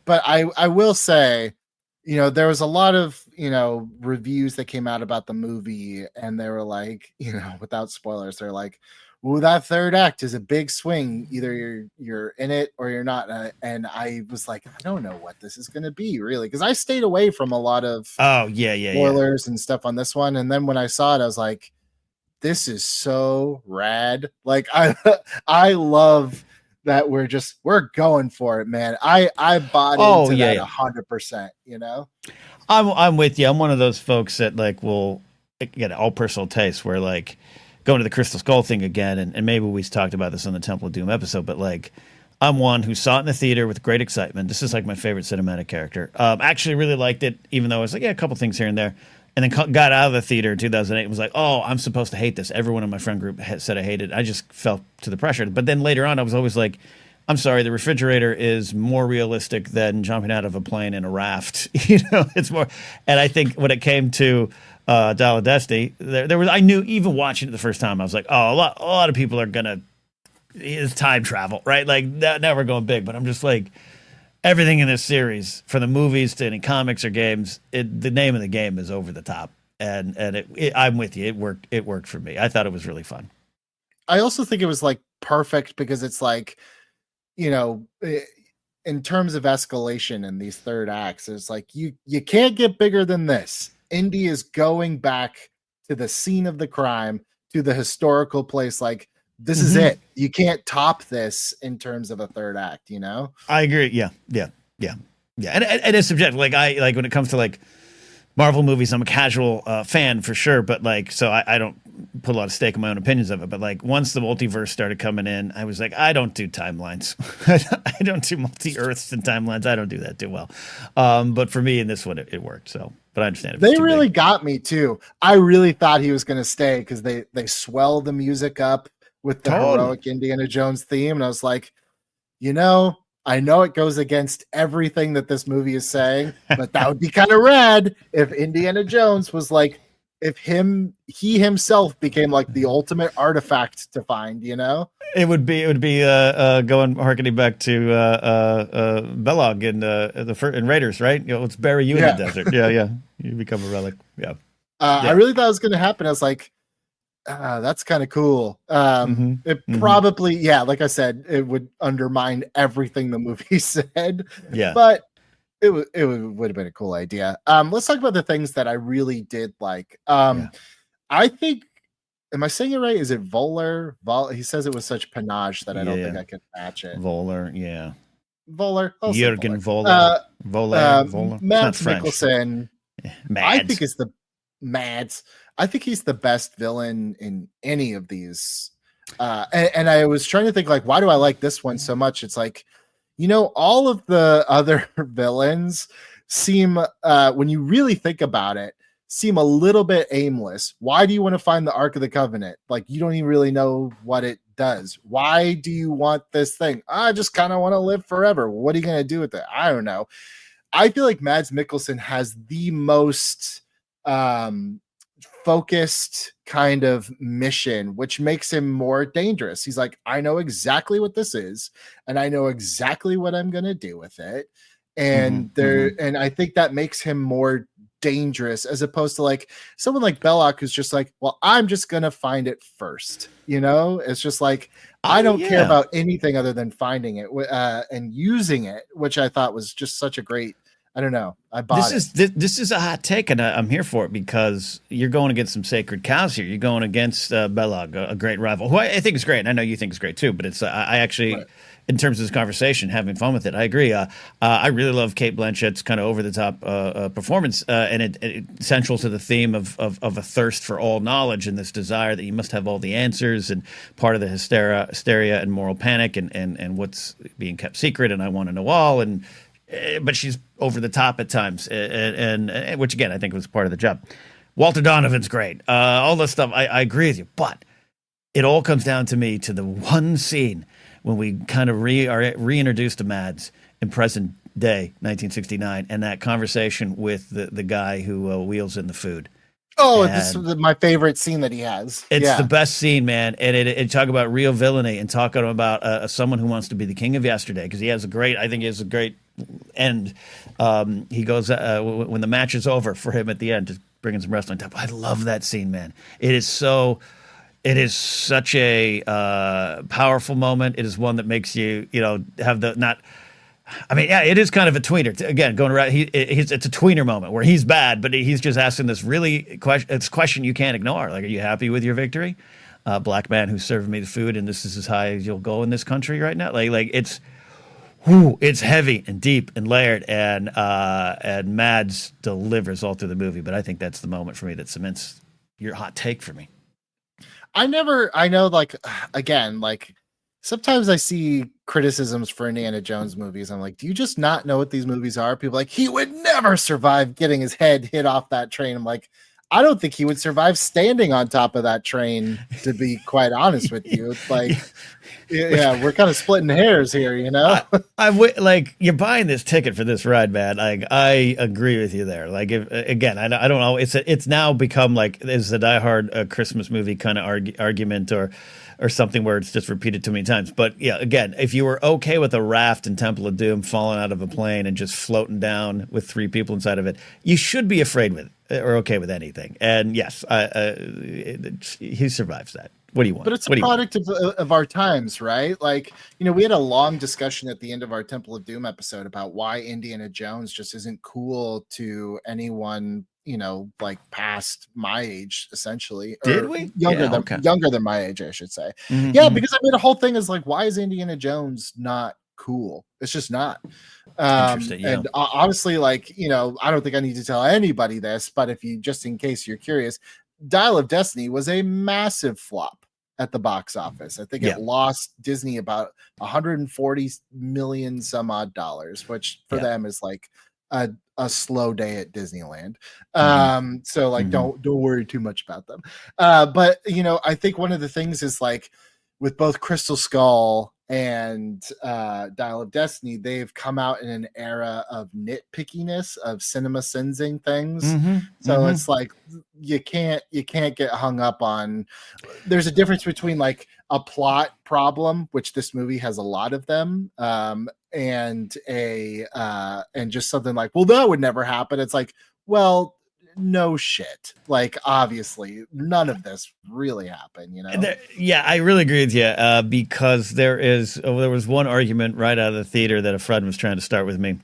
But I will say, there was a lot of, reviews that came out about the movie, and they were like, without spoilers, they're like, "Ooh, that third act is a big swing. Either you're in it or you're not." And I was like, I don't know what this is going to be, really, because I stayed away from a lot of spoilers and stuff on this one. And then when I saw it, I was like, this is so rad. Like, I love that we're going for it, man. I bought into that 100%. I'm with you. I'm one of those folks that like will get all personal taste, where like going to the Crystal Skull thing again, and maybe we talked about this on the Temple of Doom episode, but like, I'm one who saw it in the theater with great excitement. This is like my favorite cinematic character. Actually really liked it, even though I was like, yeah, a couple things here and there. And then got out of the theater in 2008 and was like, oh, I'm supposed to hate this. Everyone in my friend group said I hated it. I just fell to the pressure. But then later on, I was always like, I'm sorry, the refrigerator is more realistic than jumping out of a plane in a raft. It's more. And I think when it came to Dial of Destiny, there was, I knew, even watching it the first time, I was like, oh, a lot of people are gonna, it's time travel, right? Like, now we're going big. But I'm just like, everything in this series, from the movies to any comics or games, the name of the game is over the top, and I'm with you. It worked for me. I thought it was really fun. I also think it was like perfect because it's like, in terms of escalation in these third acts, it's like you can't get bigger than this. Indy is going back to the scene of the crime, to the historical place. Like, this is it. You can't top this in terms of a third act, I agree. Yeah. And it's subjective. Like, when it comes to like Marvel movies, I'm a casual fan for sure, but like, so I don't put a lot of stake in my own opinions of it. But like, once the multiverse started coming in, I was like, I don't do timelines. I don't do multi-earths and timelines. I don't do that too well. But for me in this one, it worked. So, but I understand. They really got me too. I really thought he was going to stay because they swell the music up with the heroic Indiana Jones theme. And I was like, I know it goes against everything that this movie is saying, but that would be kind of rad if Indiana Jones was like, if he himself became like the ultimate artifact to find, It would be going harkening back to Belloq in Raiders, right? Let's bury you in the desert. Yeah. You become a relic. Yeah. I really thought it was going to happen. I was like, that's kind of cool. It probably, like I said, it would undermine everything the movie said. Yeah. But it would have been a cool idea. Let's talk about the things that I really did like. I think, am I saying it right? Is it Voller? He says it with such panache that I don't think I can match it. Voller, yeah. Voller. Jürgen Voller. Voller. Mads Mikkelsen. I think is the Mads. I think he's the best villain in any of these. And I was trying to think, like, why do I like this one so much? It's like, all of the other villains seem, when you really think about it, seem a little bit aimless. Why do you want to find the Ark of the Covenant? Like, you don't even really know what it does. Why do you want this thing? I just kind of want to live forever. What are you going to do with it? I don't know. I feel like Mads Mikkelsen has the most focused kind of mission, which makes him more dangerous. He's like, I know exactly what this is, and I know exactly what I'm going to do with it. And and I think that makes him more dangerous, as opposed to like someone like Belloq, who's just like, well, I'm just going to find it first. It's just like, I don't care about anything other than finding it and using it, which I thought was just such a great I don't know. I bought this is a hot take, and I'm here for it because you're going against some sacred cows here. You're going against Belloc, a great rival, who I think is great, and I know you think is great too. But it's I actually, right, in terms of this conversation, having fun with it, I agree. I really love Cate Blanchett's kind of over the top performance, and it central to the theme of a thirst for all knowledge and this desire that you must have all the answers, and part of the hysteria and moral panic, and what's being kept secret, and I want to know all, and but she's over the top at times, and which again I think was part of the job. Walter Donovan's great. All this stuff, I agree with you, but it all comes down to me to the one scene when we kind of are reintroduced to Mads in present day, 1969, and that conversation with the guy who wheels in the food. Oh, this is my favorite scene that he has. It's the best scene, man. And it talk about real villainy and talking about someone who wants to be the king of yesterday, because I think he has a great end. He goes when the match is over for him at the end, just bringing some wrestling top. I love that scene, man. It is such a powerful moment. It is one that makes you have the not. I mean, yeah, it is kind of a tweener. Again, going around, it's a tweener moment where he's bad, but he's just asking this really question you can't ignore. Like, are you happy with your victory? Black man who's serving me the food, and this is as high as you'll go in this country right now. Like it's heavy and deep and layered, and Mads delivers all through the movie. But I think that's the moment for me that cements your hot take for me. I know, like, again, like, sometimes I see criticisms for Indiana Jones movies. I'm like, do you just not know what these movies are? People are like, he would never survive getting his head hit off that train. I'm like, I don't think he would survive standing on top of that train, to be quite honest with you. It's like, yeah, we're kind of splitting hairs here, you know? Like, you're buying this ticket for this ride, man. Like, I agree with you there. Like, again, I don't know. It's now become like, is a Die Hard Christmas movie kind of argument or something where it's just repeated too many times. But yeah, again, if you were okay with a raft in Temple of Doom falling out of a plane and just floating down with 3 people inside of it, you should be afraid with it or okay with anything. And yes, he survives that. What do you want? But it's a product of our times, right? Like, we had a long discussion at the end of our Temple of Doom episode about why Indiana Jones just isn't cool to anyone, like past my age, essentially. Did we? Younger than my age, I should say. Mm-hmm. Yeah, because I mean, the whole thing is like, why is Indiana Jones not cool? It's just not. Interesting. Yeah. And honestly, like, I don't think I need to tell anybody this, but just in case you're curious, Dial of Destiny was a massive flop at the box office. I think it lost Disney about 140 million some odd dollars, which for them is like a slow day at Disneyland. So like, don't worry too much about them. But I think one of the things is like with both Crystal Skull and Dial of Destiny, they've come out in an era of nitpickiness, of cinema sensing things. So it's like you can't get hung up on. There's a difference between like a plot problem, which this movie has a lot of them, and just something like, well, that would never happen. It's like, well, no shit. Like, obviously, none of this really happened, I really agree with you, because there was one argument right out of the theater that a friend was trying to start with me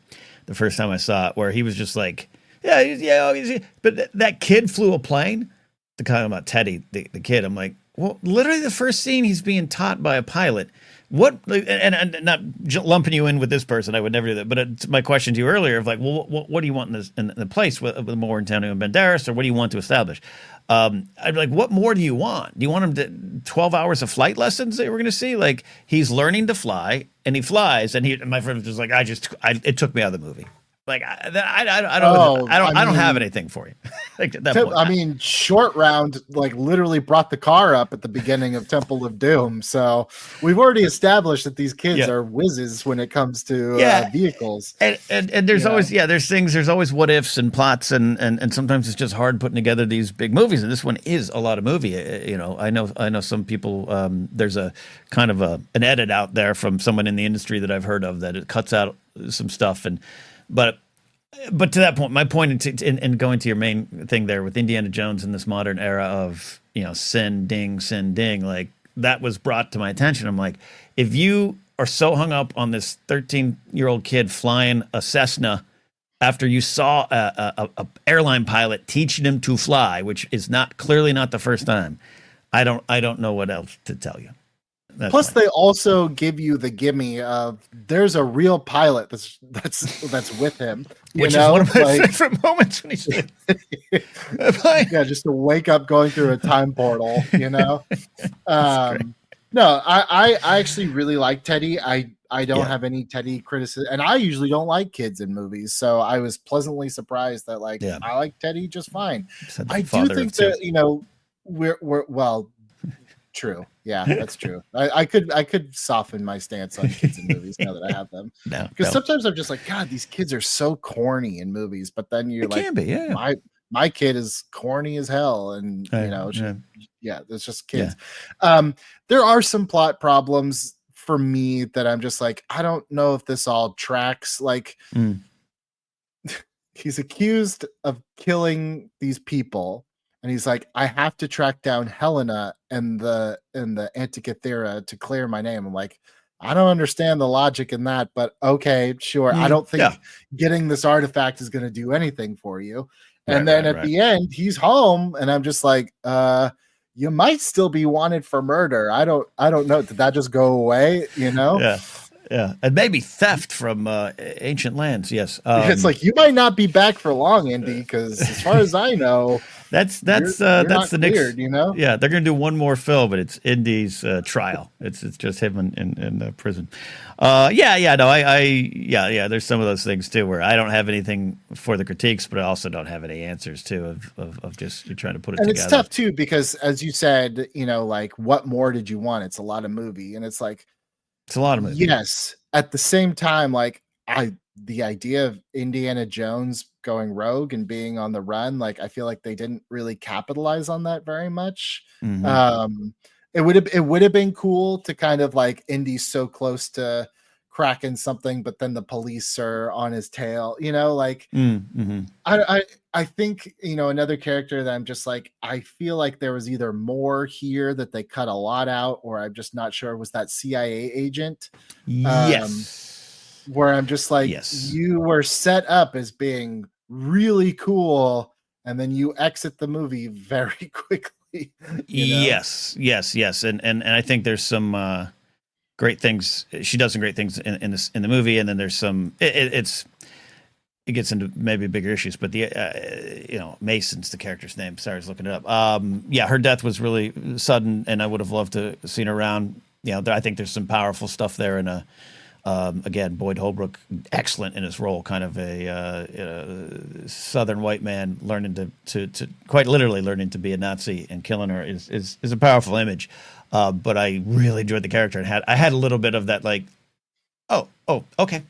the first time I saw it, where he was just like, but that kid flew a plane. The guy about Teddy, the kid. I'm like, well, literally the first scene, he's being taught by a pilot. What, and not lumping you in with this person, I would never do that. But it's my question to you earlier of like, well, what do you want in the place with more Antonio Banderas, or what do you want to establish? I'd be like, what more do you want? Do you want him to 12 hours of flight lessons that we're going to see? Like, he's learning to fly, and he flies, and my friend was just like, it took me out of the movie. Like, I don't have anything for you. Like, at that point. I mean, Short Round like literally brought the car up at the beginning of Temple of Doom, so we've already established that these kids are whizzes when it comes to vehicles. And there's always there's always what ifs and plots, and sometimes it's just hard putting together these big movies. And this one is a lot of movie. I know some people. There's a kind of an edit out there from someone in the industry that I've heard of that it cuts out some stuff But to that point, my point in going to your main thing there with Indiana Jones in this modern era of, sin ding, like that was brought to my attention. I'm like, if you are so hung up on this 13-year-old kid flying a Cessna after you saw a airline pilot teaching him to fly, which is clearly not the first time. I don't know what else to tell you. Plus, they also give you the gimme of there's a real pilot that's with him, which is one of my favorite moments when he said, "Yeah, just to wake up going through a time portal." No, I actually really like Teddy. I don't have any Teddy criticism, and I usually don't like kids in movies, so I was pleasantly surprised that I like Teddy just fine. I do think that we're well. True. Yeah, that's true. I could soften my stance on kids in movies now that I have them. Because sometimes I'm just like, God, these kids are so corny in movies. But then you're can be, yeah. My kid is corny as hell, and it's just kids. There are some plot problems for me that I'm just like, I don't know if this all tracks. He's accused of killing these people. And he's like, I have to track down Helena and the Antikythera to clear my name. I'm like, I don't understand the logic in that, but okay, sure. I don't think getting this artifact is going to do anything for you. And then at the end, he's home, and I'm just like, you might still be wanted for murder. I don't know. Did that just go away? Yeah, and maybe theft from ancient lands. Yes, it's like you might not be back for long, Indy, because as far as I know. That's the cleared, next. Yeah, they're going to do one more film, but it's Indy's trial. It's just him in prison. There's some of those things too where I don't have anything for the critiques, but I also don't have any answers too of just you're trying to put it together. And it's tough too because, as you said, what more did you want? It's a lot of movie, and it's like it's a lot of movie. Yes, at the same time, the idea of Indiana Jones going rogue and being on the run, I feel like they didn't really capitalize on that very much. Mm-hmm. It would have been cool to kind of Indy's so close to cracking something, but then the police are on his tail. Mm-hmm. I think another character that I'm just like, I feel like there was either more here that they cut a lot out, or I'm just not sure, was that CIA agent. Yes. Where I'm just like, you were set up as being really cool, and then you exit the movie very quickly. Yes. And I think there's some great things. She does some great things in the movie, and then there's some. It gets into maybe bigger issues, but Mason's the character's name. Sorry, I was looking it up. Her death was really sudden, and I would have loved to have seen her around. I think there's some powerful stuff there, and again, Boyd Holbrook, excellent in his role, kind of a Southern white man learning to quite literally learning to be a Nazi and killing her is a powerful image. But I really enjoyed the character, and I had a little bit of that, okay,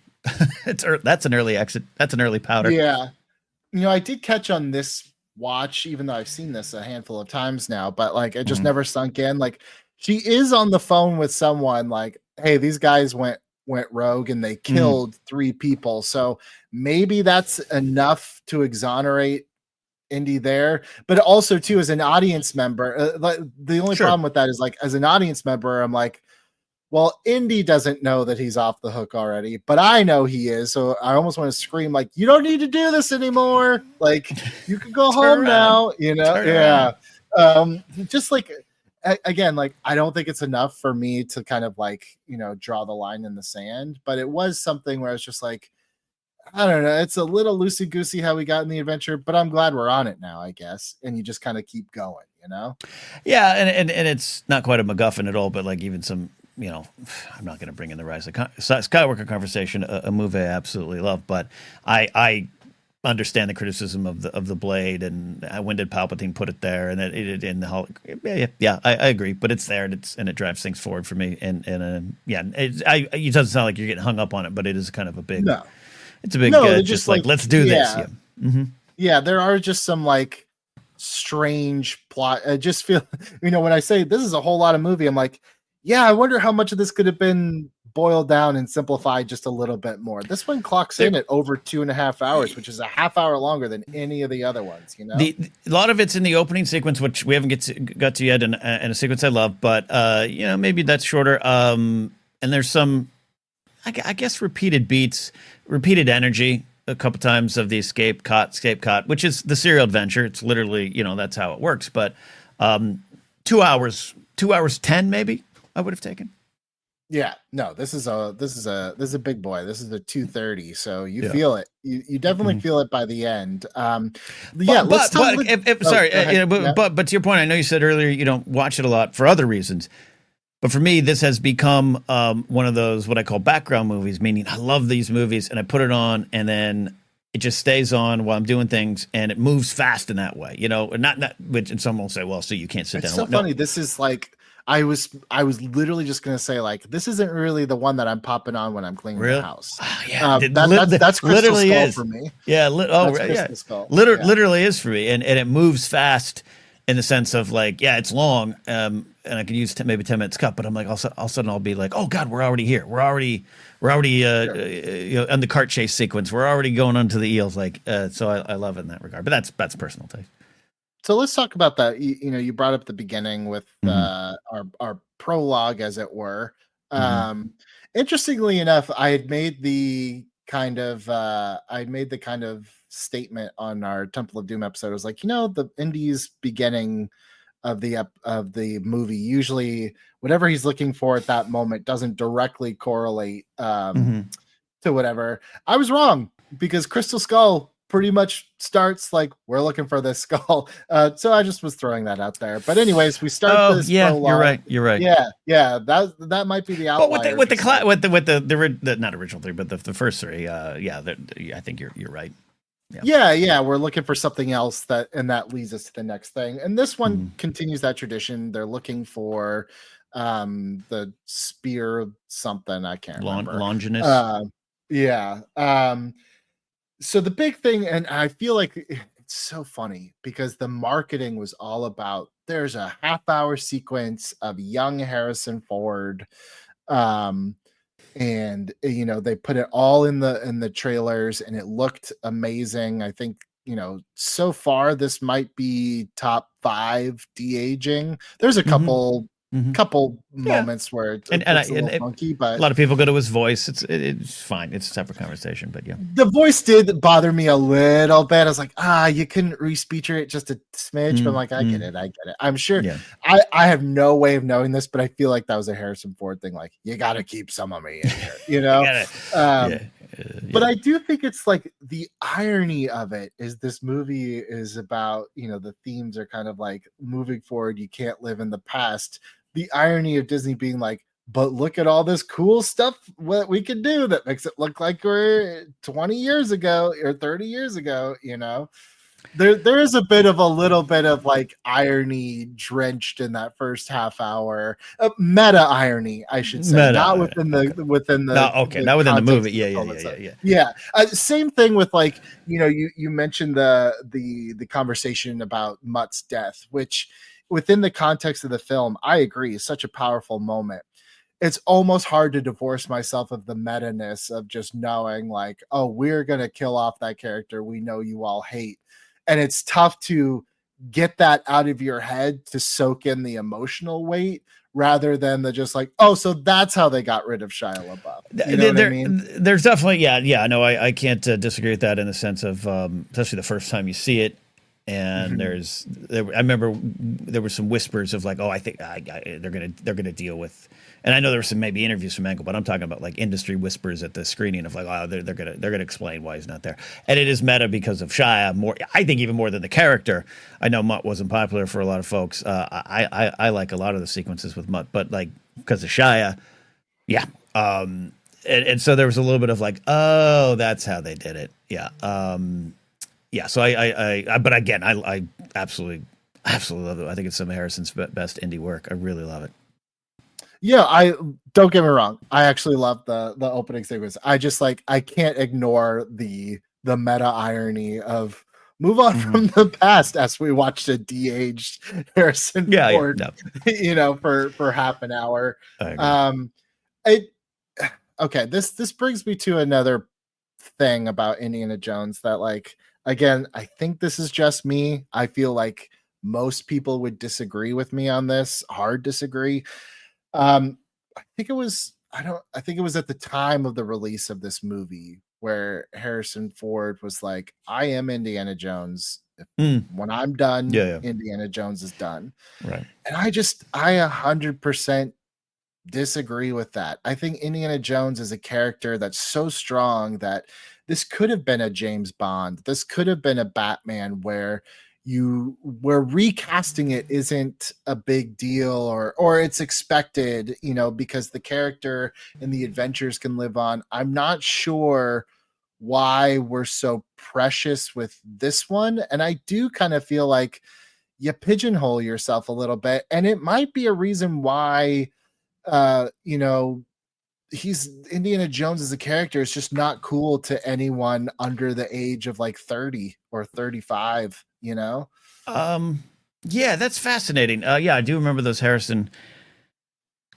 that's an early exit, that's an early powder. Yeah, I did catch on this watch, even though I've seen this a handful of times now, but it just never sunk in. She is on the phone with someone, hey, these guys went rogue and they killed 3 people. So maybe that's enough to exonerate Indy there. But also too, as an audience member, the only problem with that is as an audience member, I'm like, well, Indy doesn't know that he's off the hook already, but I know he is. So I almost want to scream you don't need to do this anymore. You can go home now, Yeah. Just again, I don't think it's enough for me to kind of draw the line in the sand, but it was something where I was just I don't know, it's a little loosey goosey how we got in the adventure, but I'm glad we're on it now, I guess. And you just kind of keep going, Yeah. And it's not quite a MacGuffin at all, but even some, I'm not going to bring in the Rise of Skywalker conversation, a movie I absolutely love, but I understand the criticism of the blade and when did Palpatine put it there, and that it in the whole. I agree, but it's there, and it drives things forward for me. And it doesn't sound like you're getting hung up on it, but it is kind of a big. No, it's a big. Just let's do this. Yeah. Mm-hmm. Yeah, there are just some strange plot. I just feel when I say this is a whole lot of movie, I'm like, yeah, I wonder how much of this could have been boiled down and simplified just a little bit more. This one clocks in at over 2.5 hours, which is a half hour longer than any of the other ones. A lot of it's in the opening sequence, which we haven't got to yet, and a sequence I love, but maybe that's shorter. And there's some, I guess, repeated beats, repeated energy. a couple times of the escape caught, which is the serial adventure. It's literally, that's how it works. But 2 hours, 2 hours 10 maybe I would have taken. Yeah, no, this is a big boy. This is a 230, so you feel it. You definitely feel it by the end. Let's talk. But to your point, I know you said earlier you don't watch it a lot for other reasons. But for me, this has become one of those what I call background movies, meaning I love these movies and I put it on and then it just stays on while I'm doing things and it moves fast in that way, and someone will say, well, so you can't sit down. It's so funny. This is like, I was literally just going to say, like, this isn't really the one that I'm popping on when I'm cleaning the house. Oh, yeah. That's Crystal literally Skull is for me. Yeah. Skull. Literally is for me. And it moves fast in the sense of like, yeah, it's long. And I can use maybe 10 minutes cut, but I'm like, all of a sudden I'll be like, oh God, we're already here. We're already on the cart chase sequence. We're already going onto the eels. Like, so I love it in that regard, but that's personal taste. So let's talk about that. You brought up the beginning with our prologue, as it were. Interestingly enough, I had made the kind of statement on our Temple of Doom episode. I was like, the Indy's beginning of the movie, usually whatever he's looking for at that moment doesn't directly correlate to whatever. I was wrong, because Crystal Skull pretty much starts like, we're looking for this skull. So I just was throwing that out there. But anyways, we start this prologue. You're right. Yeah. That might be the outlier. But with the not original three, but the first three, I think you're right. Yeah. We're looking for something else that leads us to the next thing. And this one continues that tradition. They're looking for the spear something. I can't remember. Longinus. So the big thing, and I feel like it's so funny because the marketing was all about, there's a half-hour sequence of young Harrison Ford. And they put it all in the trailers and it looked amazing. I think, so far this might be top 5 de-aging. There's a couple moments where it's a little funky, but a lot of people go to his voice. It's fine. It's a separate conversation, but yeah. The voice did bother me a little bit. I was like, you couldn't re-speaker it just a smidge, but I'm like, I get it. I'm sure. Yeah. I have no way of knowing this, but I feel like that was a Harrison Ford thing. Like, you got to keep some of me in here, But I do think it's like the irony of it is this movie is about, the themes are kind of like moving forward. You can't live in the past. The irony of Disney being like, but look at all this cool stuff what we can do that makes it look like we're 20 years ago or 30 years ago, There is a little bit of like irony drenched in that first half hour. Meta irony, I should say. Not within the not within the movie. Yeah. Same thing with like, you mentioned the conversation about Mutt's death, which within the context of the film, I agree, is such a powerful moment. It's almost hard to divorce myself of the meta-ness of just knowing like, oh, we're going to kill off that character we know you all hate. And it's tough to get that out of your head to soak in the emotional weight rather than the just like, oh, so that's how they got rid of Shia LaBeouf. You know what I mean? There's definitely, no, I can't disagree with that in the sense of, especially the first time you see it. And I remember there were some whispers of like, oh, I think they're gonna deal with, and I know there were some maybe interviews from Engel, but I'm talking about like industry whispers at the screening of like, oh, they're gonna explain why he's not there, and it is meta because of Shia more. I think even more than the character. I know Mutt wasn't popular for a lot of folks. I like a lot of the sequences with Mutt, but like because of Shia, yeah. And so there was a little bit of like, oh, that's how they did it, yeah. Yeah, so but again, I absolutely love it. I think it's some of Harrison's best indie work. I really love it. Yeah, I don't get me wrong. I actually love the opening sequence. I just like, I can't ignore the meta irony of move on from the past as we watched a de-aged Harrison Ford, for half an hour. Okay, this brings me to another thing about Indiana Jones that like, again, I think this is just me. I feel like most people would disagree with me on this. Hard disagree. I think it was at the time of the release of this movie where Harrison Ford was like, I am Indiana Jones. Mm. When I'm done, Yeah. Indiana Jones is done. Right. And I 100% disagree with that. I think Indiana Jones is a character that's so strong that this could have been a James Bond. This could have been a Batman where recasting it isn't a big deal or it's expected, because the character and the adventures can live on. I'm not sure why we're so precious with this one. And I do kind of feel like you pigeonhole yourself a little bit. And it might be a reason why he's Indiana Jones as a character is just not cool to anyone under the age of like 30 or 35, Yeah, that's fascinating. Yeah, I do remember those Harrison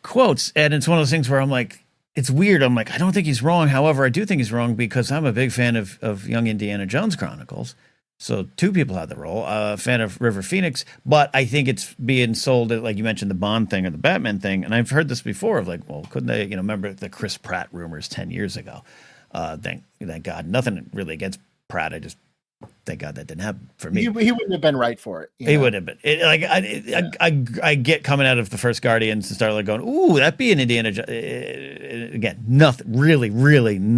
quotes, and it's one of those things where I'm like, it's weird. I'm like, I don't think he's wrong. However, I do think he's wrong because I'm a big fan of Young Indiana Jones Chronicles. So two people had the role. A fan of River Phoenix, but I think it's being sold at, like you mentioned, the Bond thing or the Batman thing. And I've heard this before of like, well, couldn't they, remember the Chris Pratt rumors 10 years ago? Thank God. Nothing really against Pratt. I just thank God that didn't happen for me. He wouldn't have been right for it. He wouldn't have been. I get coming out of the first Guardians and start like going, ooh, that'd be an Indiana. Again, nothing really.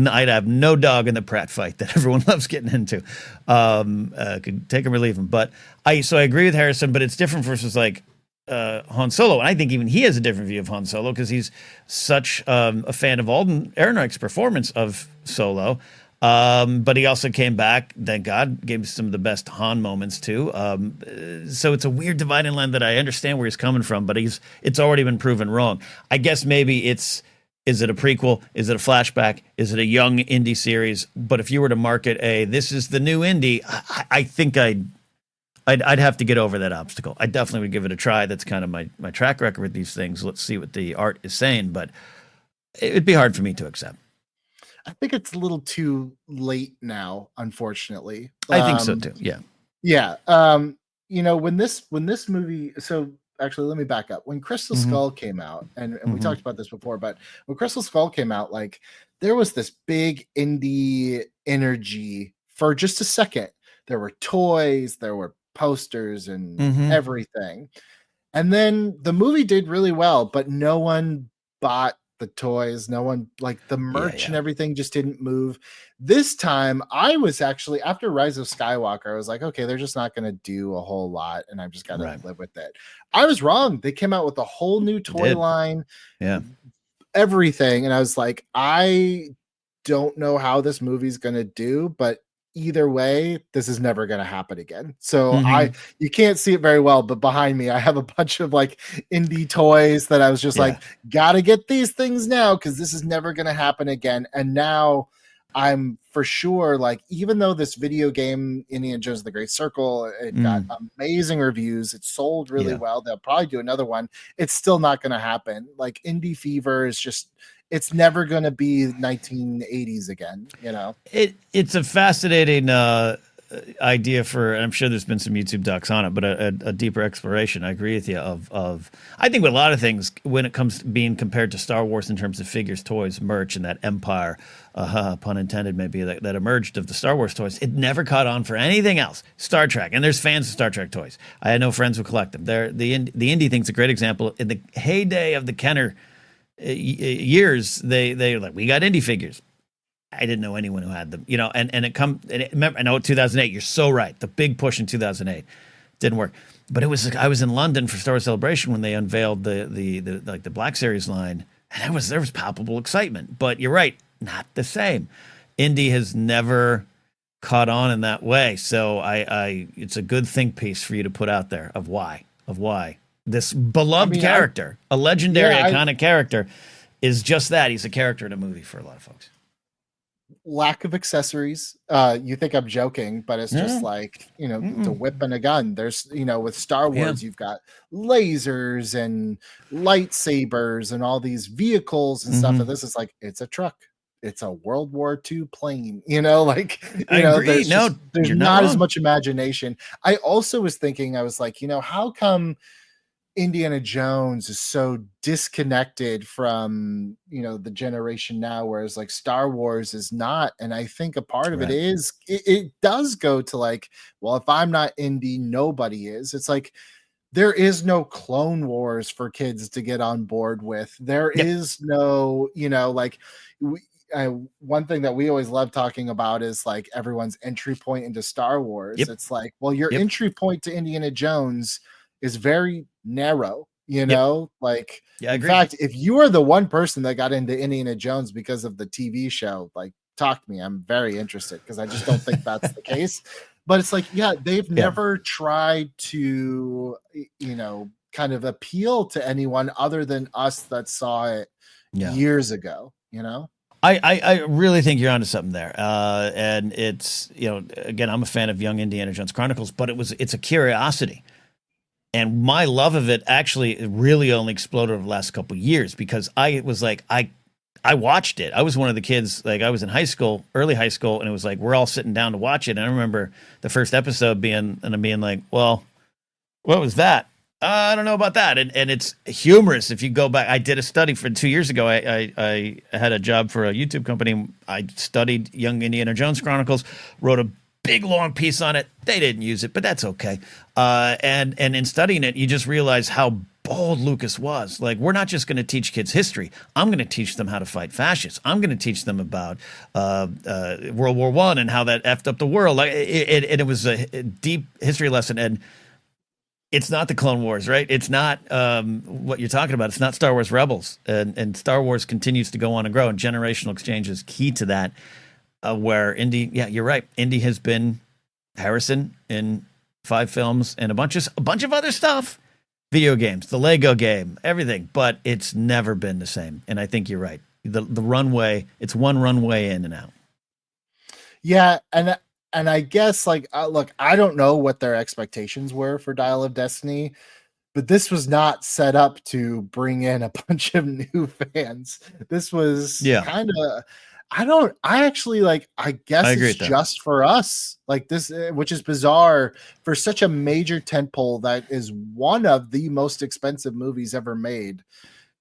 I'd have no dog in the Pratt fight that everyone loves getting into. Could take him or leave him. But I agree with Harrison, but it's different versus like Han Solo, and I think even he has a different view of Han Solo because he's such a fan of Alden Ehrenreich's performance of Solo. But he also came back, thank God, gave some of the best Han moments too. So it's a weird dividing line that I understand where he's coming from, but it's already been proven wrong. I guess maybe is it a prequel? Is it a flashback? Is it a young indie series? But if you were to market this is the new indie, I think I'd have to get over that obstacle. I definitely would give it a try. That's kind of my track record with these things. Let's see what the art is saying, but it'd be hard for me to accept. I think it's a little too late now, unfortunately. I think so too. Yeah. Yeah. When this movie, so actually let me back up. When Crystal Skull came out, and we talked about this before, but when Crystal Skull came out, like there was this big indie energy for just a second. There were toys, there were posters and everything. And then the movie did really well, but no one bought the toys, no one, like the merch and everything just didn't move. This time I was actually, after Rise of Skywalker, I was like, okay, they're just not going to do a whole lot and I've just got to live with it. I was wrong. They came out with a whole new toy line, everything. And I was like, I don't know how this movie's going to do, but either way, this is never going to happen again. So you can't see it very well, but behind me, I have a bunch of like indie toys that I was just like, gotta get these things now because this is never going to happen again. And now I'm for sure, like, even though this video game, Indiana Jones and the Great Circle, it got amazing reviews, it sold really well. They'll probably do another one. It's still not going to happen. Like indie fever is just, it's never going to be 1980s again, It's a fascinating idea for, and I'm sure there's been some YouTube docs on it, but a deeper exploration. I agree with you of I think with a lot of things, when it comes to being compared to Star Wars in terms of figures, toys, merch, and that empire, pun intended, maybe that emerged of the Star Wars toys, it never caught on for anything else. Star Trek, and there's fans of Star Trek toys. I had no friends who collect them. The indie thing's a great example. In the heyday of the Kenner years, they're like, we got indie figures. I didn't know anyone who had them, I know 2008, you're so right. The big push in 2008 didn't work, but it was like, I was in London for Star Wars Celebration when they unveiled the Black Series line, and there was palpable excitement, but you're right, not the same. Indie has never caught on in that way. So it's a good think piece for you to put out there of why this beloved character, a legendary, iconic character, is just that. He's a character in a movie for a lot of folks. Lack of accessories. You think I'm joking, but it's just like, the whip and a gun. There's, with Star Wars, you've got lasers and lightsabers and all these vehicles and stuff. And this is like, it's a truck. It's a World War II plane, there's not as much imagination. I also was thinking, I was like, how come Indiana Jones is so disconnected from, the generation now, whereas like Star Wars is not. And I think a part of it Right. is it does go to like, well, if I'm not indie, nobody is. It's like there is no Clone Wars for kids to get on board with. There Yep. is no, like we, one thing that we always love talking about is like everyone's entry point into Star Wars. Yep. It's like, well, your Yep. entry point to Indiana Jones is very narrow, Yep. like Yeah, I in agree. fact, if you are the one person that got into Indiana Jones because of the TV show, like talk to me. I'm very interested because I just don't think that's the case. But it's like, yeah, they've never tried to, kind of appeal to anyone other than us that saw it years ago, I really think you're onto something there. And it's, again, I'm a fan of Young Indiana Jones Chronicles, but it's a curiosity. And my love of it actually really only exploded over the last couple of years because I was like, I watched it. I was one of the kids, like I was in high school, early high school, and it was like, we're all sitting down to watch it. And I remember the first episode being like, well, what was that? I don't know about that. And it's humorous. If you go back, I did a study for 2 years ago. I had a job for a YouTube company. I studied Young Indiana Jones Chronicles, wrote a big long piece on it. They didn't use it, but that's okay. And in studying it, you just realize how bold Lucas was. Like, we're not just going to teach kids history. I'm going to teach them how to fight fascists. I'm going to teach them about World War I and how that effed up the world. Like, it was a deep history lesson. And it's not the Clone Wars, right? It's not what you're talking about. It's not Star Wars Rebels. And Star Wars continues to go on and grow. And generational exchange is key to that. Where Indy, yeah, you're right. Indy has been Harrison in 5 films and a bunch of other stuff, video games, the Lego game, everything, but it's never been the same. And I think you're right. The runway, it's one runway in and out. Yeah, and I guess like look, I don't know what their expectations were for Dial of Destiny, but this was not set up to bring in a bunch of new fans. This was kind of. I guess it's just for us, like this, which is bizarre for such a major tentpole that is one of the most expensive movies ever made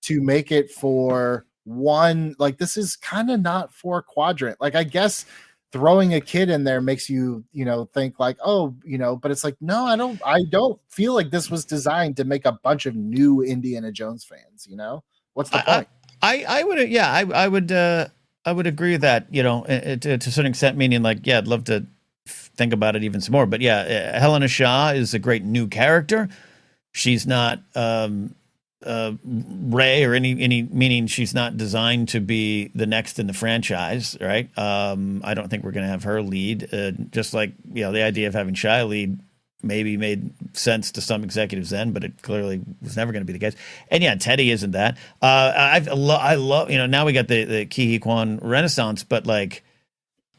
to make it for one. Like, this is kind of not for quadrant. Like, I guess throwing a kid in there makes you, think like, oh, but it's like, no, I don't feel like this was designed to make a bunch of new Indiana Jones fans, what's the point? I would agree with that, to a certain extent, meaning like, yeah, I'd love to think about it even some more. But yeah, Helena Shaw is a great new character. She's not Rey or any meaning she's not designed to be the next in the franchise, right? I don't think we're going to have her lead. Just like, the idea of having Shia lead maybe made sense to some executives then, but it clearly was never going to be the case. And yeah, Teddy isn't that. I love, now we got the Ke Kwan Renaissance, but like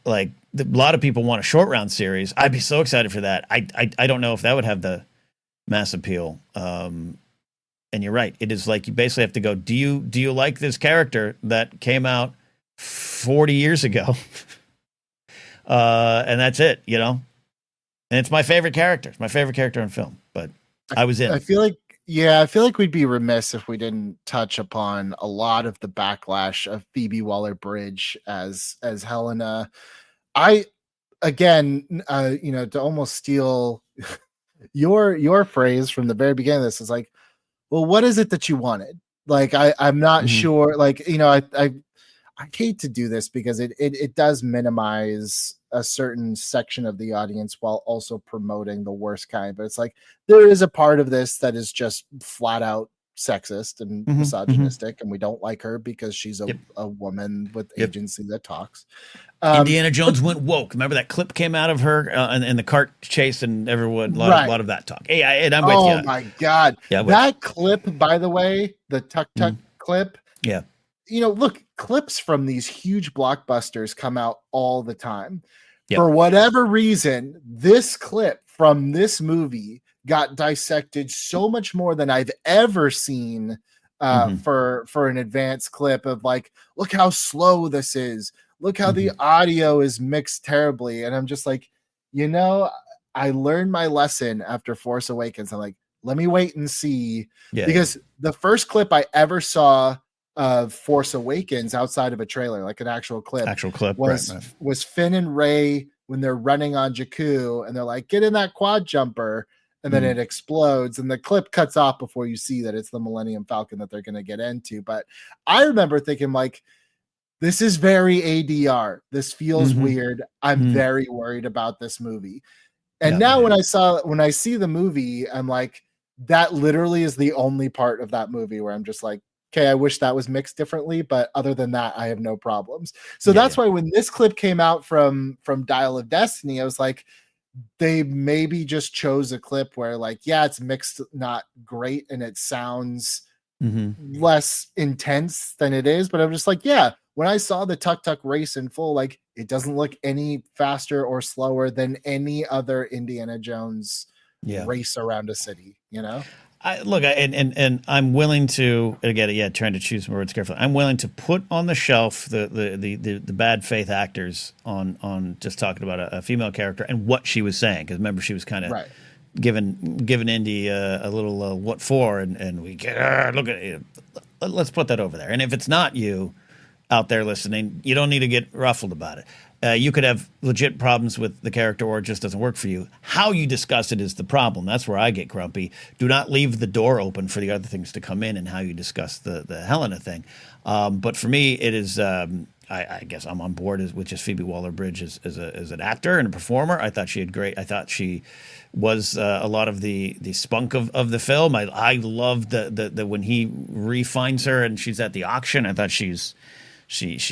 a lot of people want a short round series. I'd be so excited for that. I don't know if that would have the mass appeal. And you're right. It is like, you basically have to go, do you like this character that came out 40 years ago? And that's it, And it's my favorite character. It's my favorite character in film, but I was in. I feel like we'd be remiss if we didn't touch upon a lot of the backlash of Phoebe Waller-Bridge as Helena. To almost steal your phrase from the very beginning of this, is like, well, what is it that you wanted? Like, I'm not sure. Like, I hate to do this because it does minimize a certain section of the audience while also promoting the worst kind. But it's like, there is a part of this that is just flat out sexist and misogynistic, and we don't like her because she's a woman with agency that talks. Indiana Jones went woke. Remember that clip came out of her in the cart chase, and everyone a lot of that talk. Hey, and I'm with you. Oh my god, that clip, by the way, the tuck clip. Yeah. Look, clips from these huge blockbusters come out all the time. Yep. For whatever reason, this clip from this movie got dissected so much more than I've ever seen for an advanced clip of like, look how slow this is. Look how the audio is mixed terribly. And I'm just like, I learned my lesson after Force Awakens. I'm like, let me wait and see. Yeah, Because the first clip I ever saw of Force Awakens outside of a trailer, like an actual clip, was right. was Finn and Rey when they're running on Jakku and they're like, get in that quad jumper, and then it explodes and the clip cuts off before you see that it's the Millennium Falcon that they're going to get into. But I remember thinking, like, this is very ADR. This feels weird. I'm very worried about this movie. And now when I see the movie, I'm like, that literally is the only part of that movie where I'm just like, okay, I wish that was mixed differently, but other than that, I have no problems. So that's why when this clip came out from Dial of Destiny, I was like, they maybe just chose a clip where, like, yeah, it's mixed, not great, and it sounds less intense than it is. But I'm just like, yeah, when I saw the Tuk Tuk race in full, like, it doesn't look any faster or slower than any other Indiana Jones race around a city, you know? And I'm willing to, again, trying to choose my words carefully. I'm willing to put on the shelf the bad faith actors on just talking about a female character and what she was saying, because remember, she was kind of giving Indy a little what for, and we get look at it. Let's put that over there. And if it's not you out there listening, you don't need to get ruffled about it. You could have legit problems with the character, or it just doesn't work for you. How you discuss it is the problem. That's where I get grumpy. Do not leave the door open for the other things to come in and how you discuss the Helena thing. But for me, it is. I guess I'm on board with just Phoebe Waller-Bridge as an actor and a performer. I thought she had great. I thought she was a lot of the spunk of the film. I loved the when he refines her and she's at the auction. I thought she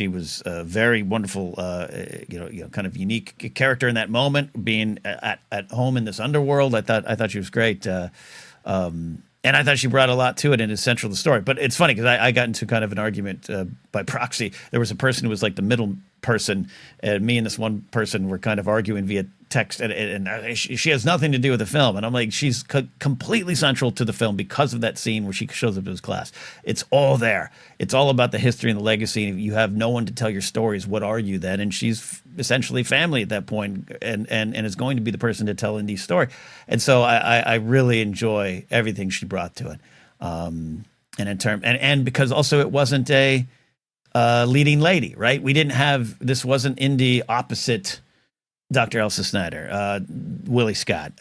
was a very wonderful, kind of unique character in that moment, being at home in this underworld. I thought she was great, and I thought she brought a lot to it and is central to the story. But it's funny because I got into kind of an argument by proxy. There was a person who was like the middle person, and me and this one person were kind of arguing via text, and she has nothing to do with the film. And I'm like, she's completely central to the film because of that scene where she shows up to his class. It's all there. It's all about the history and the legacy. If you have no one to tell your stories, what are you then? And she's essentially family at that point, and is going to be the person to tell Indy's story. And so I really enjoy everything she brought to it. And in term, and because also it wasn't a leading lady, right? This wasn't Indy opposite Dr. Elsa Snyder, Willie Scott,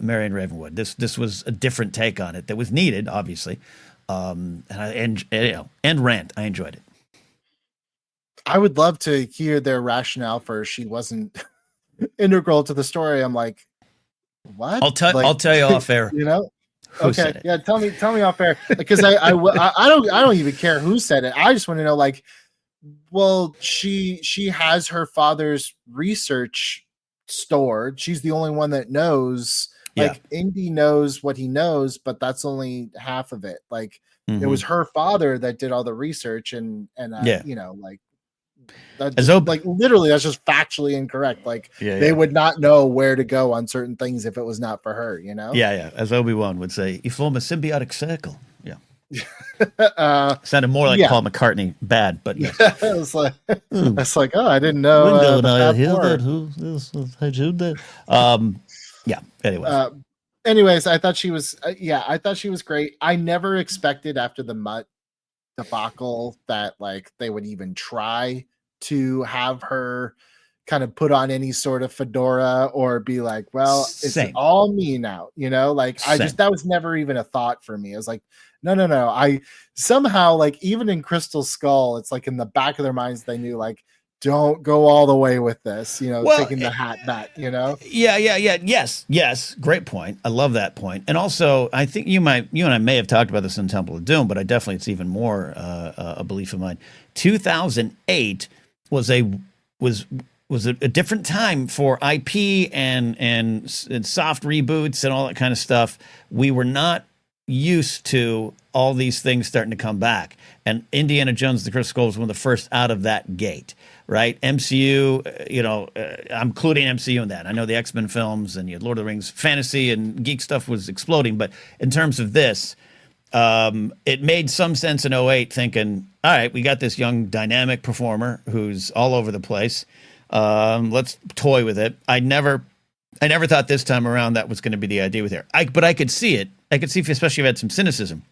Marion Ravenwood. This was a different take on it that was needed, obviously. And Rand, I enjoyed it. I would love to hear their rationale for she wasn't integral to the story. I'm like, what? I'll tell you off air. You know? Who said it? Yeah, tell me off air, because I don't even care who said it. I just want to know, like, well, she has her father's research stored. She's the only one that knows. Like, Indy knows what he knows, but that's only half of it. Like, it was her father that did all the research, and you know, like, that's like, literally, that's just factually incorrect. Like, they would not know where to go on certain things if it was not for her, you know? Yeah. As Obi-Wan would say, you form a symbiotic circle. Yeah. Sounded more like Paul McCartney. Bad, but yes. It's like, oh, I didn't know. Window and I hear that. Yeah. Anyways, I thought she was. I thought she was great. I never expected after the Mutt debacle that, like, they would even try to have her kind of put on any sort of fedora or be like, well, it's all me now, you know? Like, that was never even a thought for me. I was like, no. I somehow, like, even in Crystal Skull, it's like in the back of their minds, they knew, like, don't go all the way with this, you know, taking the hat back, you know? Yeah. Yes. Great point. I love that point. And also, I think you and I may have talked about this in Temple of Doom, but it's even more a belief of mine. 2008 was a different time for IP and soft reboots and all that kind of stuff. We were not used to all these things starting to come back, and Indiana Jones: The Crystal Skull was one of the first out of that gate, right? MCU, I'm including MCU in that. I know the X-Men films and Lord of the Rings fantasy and geek stuff was exploding, but in terms of this, it made some sense in '08 thinking, all right, we got this young dynamic performer who's all over the place. Let's toy with it. I never thought this time around that was going to be the idea with her. But I could see it. I could see if, especially if you had some cynicism.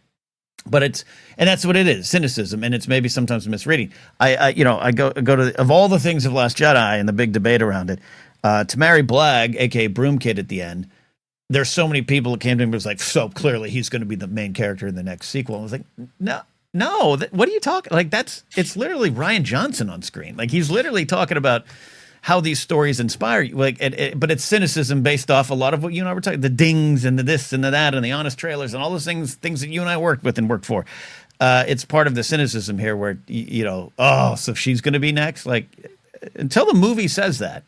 But and that's what it is, cynicism, and it's maybe sometimes misreading. I go to, of all the things of Last Jedi and the big debate around it, to marry Blag, aka Broom Kid, at the end. There's so many people that came to me and was like, so clearly he's going to be the main character in the next sequel. I was like, no, what are you talking? Like it's literally Rian Johnson on screen. Like he's literally talking about how these stories inspire you. Like, but it's cynicism based off a lot of what you and I were talking, the dings and the this and the that and the honest trailers and all those things that you and I worked with and worked for. It's part of the cynicism here where, so she's going to be next. Like until the movie says that,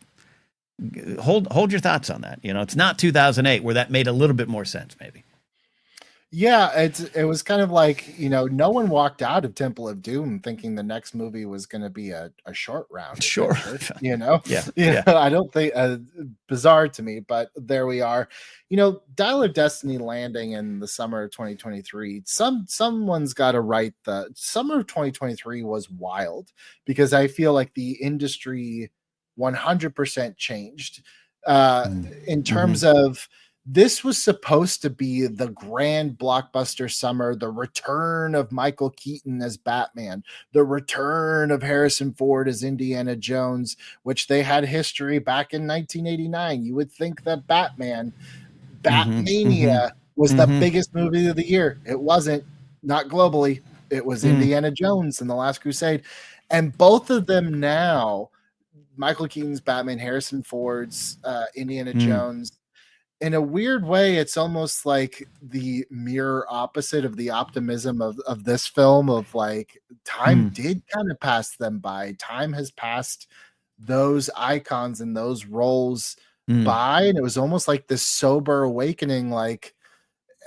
hold your thoughts on that. It's not 2008 where that made a little bit more sense, maybe. Yeah, it was kind of like, no one walked out of Temple of Doom thinking the next movie was going to be a short round. Sure. Yeah. I don't think bizarre to me, but there we are. Dial of Destiny landing in the summer of 2023. Someone's got to write the summer of 2023 was wild because I feel like the industry 100% changed in terms of. This was supposed to be the grand blockbuster summer, the return of Michael Keaton as Batman, the return of Harrison Ford as Indiana Jones, which they had history back in 1989. You would think that Batmania was the biggest movie of the year. It wasn't, not globally. It was Indiana Jones and The Last Crusade. And both of them now, Michael Keaton's Batman, Harrison Ford's Indiana Jones, in a weird way, it's almost like the mirror opposite of the optimism of this film of like time did kind of pass them by. Time has passed those icons and those roles by. And it was almost like this sober awakening, like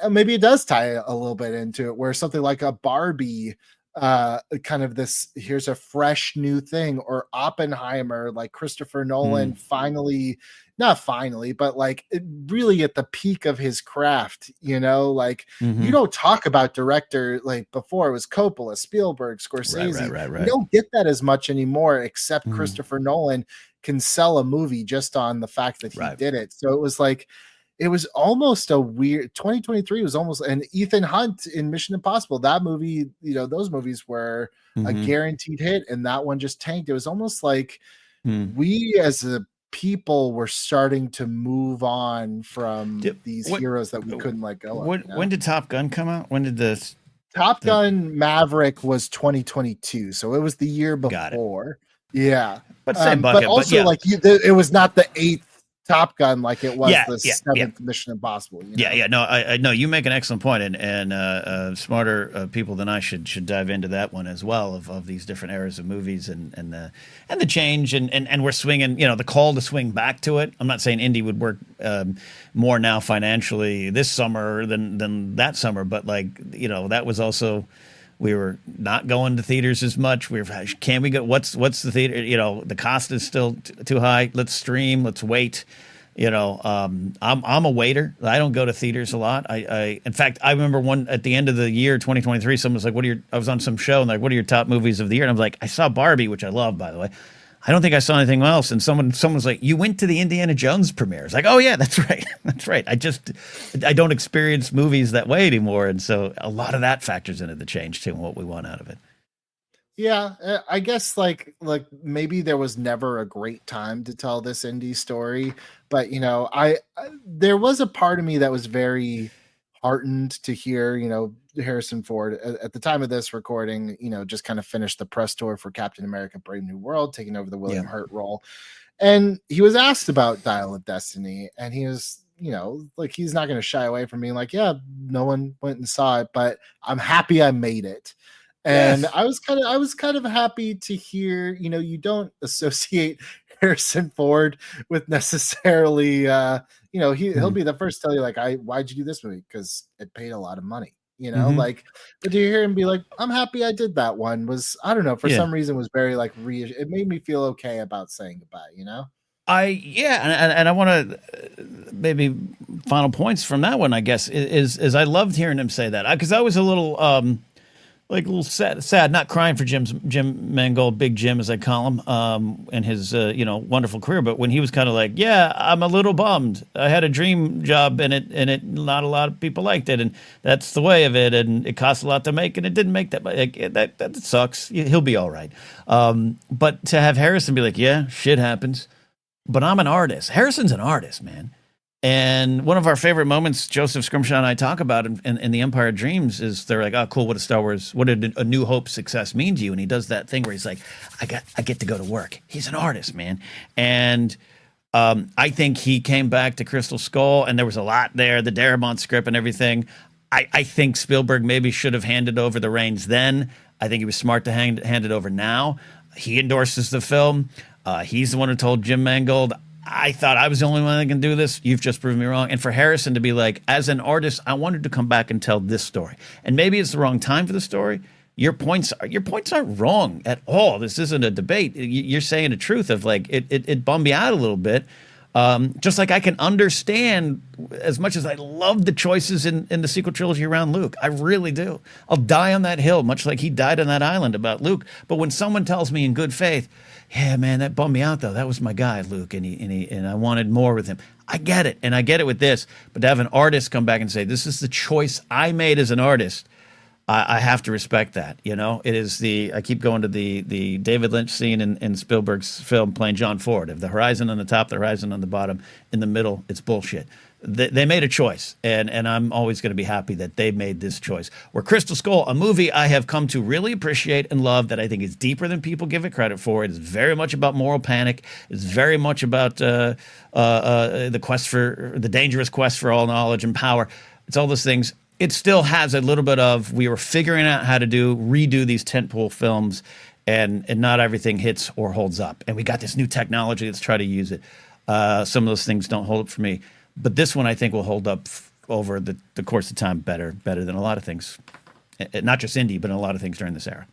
maybe it does tie a little bit into it where something like a Barbie kind of this, here's a fresh new thing, or Oppenheimer, like Christopher Nolan not finally, but like really at the peak of his craft, you don't talk about director like before it was Coppola, Spielberg, Scorsese. Right. You don't get that as much anymore, except Christopher Nolan can sell a movie just on the fact that he did it. So it was like, it was almost a weird 2023 was almost, and Ethan Hunt in Mission Impossible, that movie, those movies were a guaranteed hit, and that one just tanked. It was almost like we as a people were starting to move on from these heroes that we couldn't let go of. When did Top Gun come out? When did this? Top Gun Maverick was 2022, so it was the year before. Yeah, but same bucket. But also, like it was not the 8th Top Gun like it was the 7th Mission Impossible. No, I know you make an excellent point, and smarter people than I should dive into that one as well of these different eras of movies and the change and we're swinging, the call to swing back to it. I'm not saying indie would work more now financially this summer than that summer, but like that was also. We were not going to theaters as much. Can we go? What's the theater? The cost is still too high. Let's stream. Let's wait. I'm a waiter. I don't go to theaters a lot. In fact, I remember one at the end of the year, 2023. Someone was like, I was on some show and like, what are your top movies of the year? And I was like, I saw Barbie, which I love, by the way. I don't think I saw anything else. And someone's like, you went to the Indiana Jones premiere. It's like, oh yeah, that's right. That's right. I don't experience movies that way anymore. And so a lot of that factors into the change too, and what we want out of it. Yeah. I guess like maybe there was never a great time to tell this indie story, but there was a part of me that was very heartened to hear, Harrison Ford at the time of this recording, just kind of finished the press tour for Captain America: Brave New World, taking over the William Hurt role. And he was asked about Dial of Destiny, and he was, like, he's not going to shy away from being like, yeah, no one went and saw it, but I'm happy I made it. And I was kind of happy to hear, you don't associate Harrison Ford with necessarily, he'll be the first to tell you like, why'd you do this movie? Because it paid a lot of money. Like, but to hear him be like, I'm happy I did that one was, I don't know, for some reason was very like, it made me feel okay about saying goodbye, and I want to maybe final points from that one, I guess, is I loved hearing him say that because I was a little, like a little sad, not crying for Jim Mangold, Big Jim as I call him, and his wonderful career. But when he was kind of like, yeah, I'm a little bummed. I had a dream job, and it not a lot of people liked it, and that's the way of it, and it costs a lot to make, and it didn't make that. Like, that sucks. He'll be all right. But to have Harrison be like, yeah, shit happens, but I'm an artist. Harrison's an artist, man. And one of our favorite moments, Joseph Scrimshaw and I talk about in The Empire of Dreams, is they're like, oh, cool, what did A New Hope success mean to you? And he does that thing where he's like, I get to go to work. He's an artist, man. And I think he came back to Crystal Skull, and there was a lot there, the Darabont script and everything. I think Spielberg maybe should have handed over the reins then. I think he was smart to hand it over now. He endorses the film. He's the one who told Jim Mangold, I thought I was the only one that can do this. You've just proven me wrong. And for Harrison to be like, as an artist, I wanted to come back and tell this story. And maybe it's the wrong time for the story. Your points aren't wrong at all. This isn't a debate. You're saying the truth of like, it bummed me out a little bit. Just like I can understand, as much as I love the choices in the sequel trilogy around Luke, I really do. I'll die on that hill, much like he died on that island about Luke. But when someone tells me in good faith, yeah, man, that bummed me out though. That was my guy, Luke, and I wanted more with him. I get it, and I get it with this. But to have an artist come back and say, this is the choice I made as an artist, I have to respect that. You know, it is I keep going to the David Lynch scene in Spielberg's film playing John Ford. Of the horizon on the top, the horizon on the bottom, in the middle, it's bullshit. They made a choice, and I'm always going to be happy that they made this choice. Where Crystal Skull, a movie I have come to really appreciate and love, that I think is deeper than people give it credit for. It is very much about moral panic. It's very much about the dangerous quest for all knowledge and power. It's all those things. It still has a little bit of, we were figuring out how to redo these tentpole films, and not everything hits or holds up. And we got this new technology. Let's try to use it. Some of those things don't hold up for me. But this one, I think, will hold up over the course of time better than a lot of things, not just indie, but a lot of things during this era.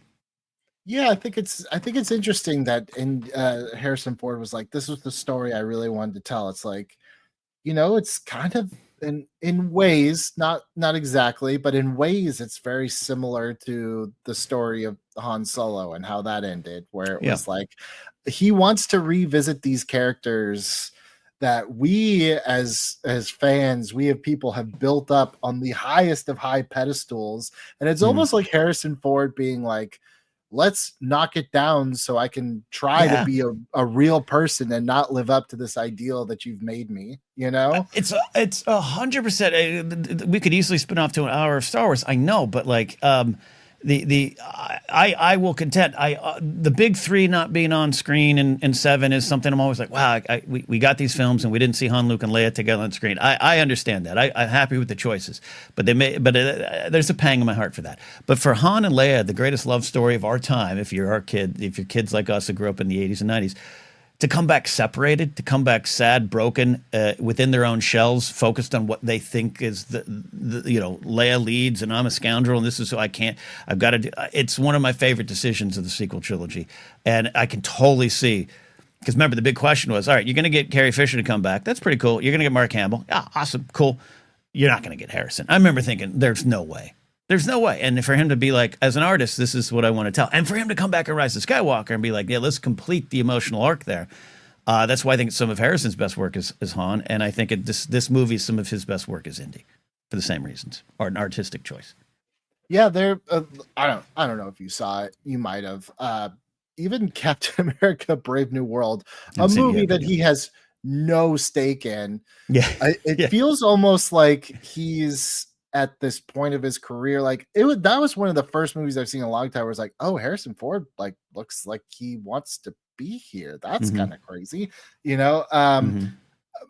Yeah, I think it's interesting that Harrison Ford was like, this was the story I really wanted to tell. It's like, it's kind of in ways, not exactly, but in ways, it's very similar to the story of Han Solo and how that ended, where it was like he wants to revisit these characters that we as fans, we have people have built up on the highest of high pedestals. And it's almost like Harrison Ford being like, let's knock it down so I can try to be a real person and not live up to this ideal that you've made me, It's 100%. We could easily spin off to an hour of Star Wars. I know, but like, I will contend. The big three not being on screen in 7 is something I'm always like, wow, we got these films and we didn't see Han, Luke, and Leia together on screen. I understand that. I'm happy with the choices, but there's a pang in my heart for that. But for Han and Leia, the greatest love story of our time, if you're kids like us who grew up in the 80s and 90s, to come back separated, to come back sad, broken, within their own shells, focused on what they think is the Leia leads, and I'm a scoundrel, and this is who I've got to do. It's one of my favorite decisions of the sequel trilogy, and I can totally see, because remember the big question was, all right, you're going to get Carrie Fisher to come back. That's pretty cool. You're going to get Mark Hamill. Ah, awesome, cool. You're not going to get Harrison. I remember thinking, there's no way. There's no way. And for him to be like, as an artist, this is what I want to tell. And for him to come back and Rise of Skywalker and be like, yeah, let's complete the emotional arc there. That's why I think some of Harrison's best work is Han. And I think this movie, some of his best work is Indy for the same reasons, or an artistic choice. Yeah, I don't know if you saw it. You might have. Even Captain America Brave New World, a movie that he has no stake in. Yeah. It feels almost like he's at this point of his career, like that was one of the first movies I've seen in a long time where it's like, oh, Harrison Ford like looks like he wants to be here. That's kind of crazy,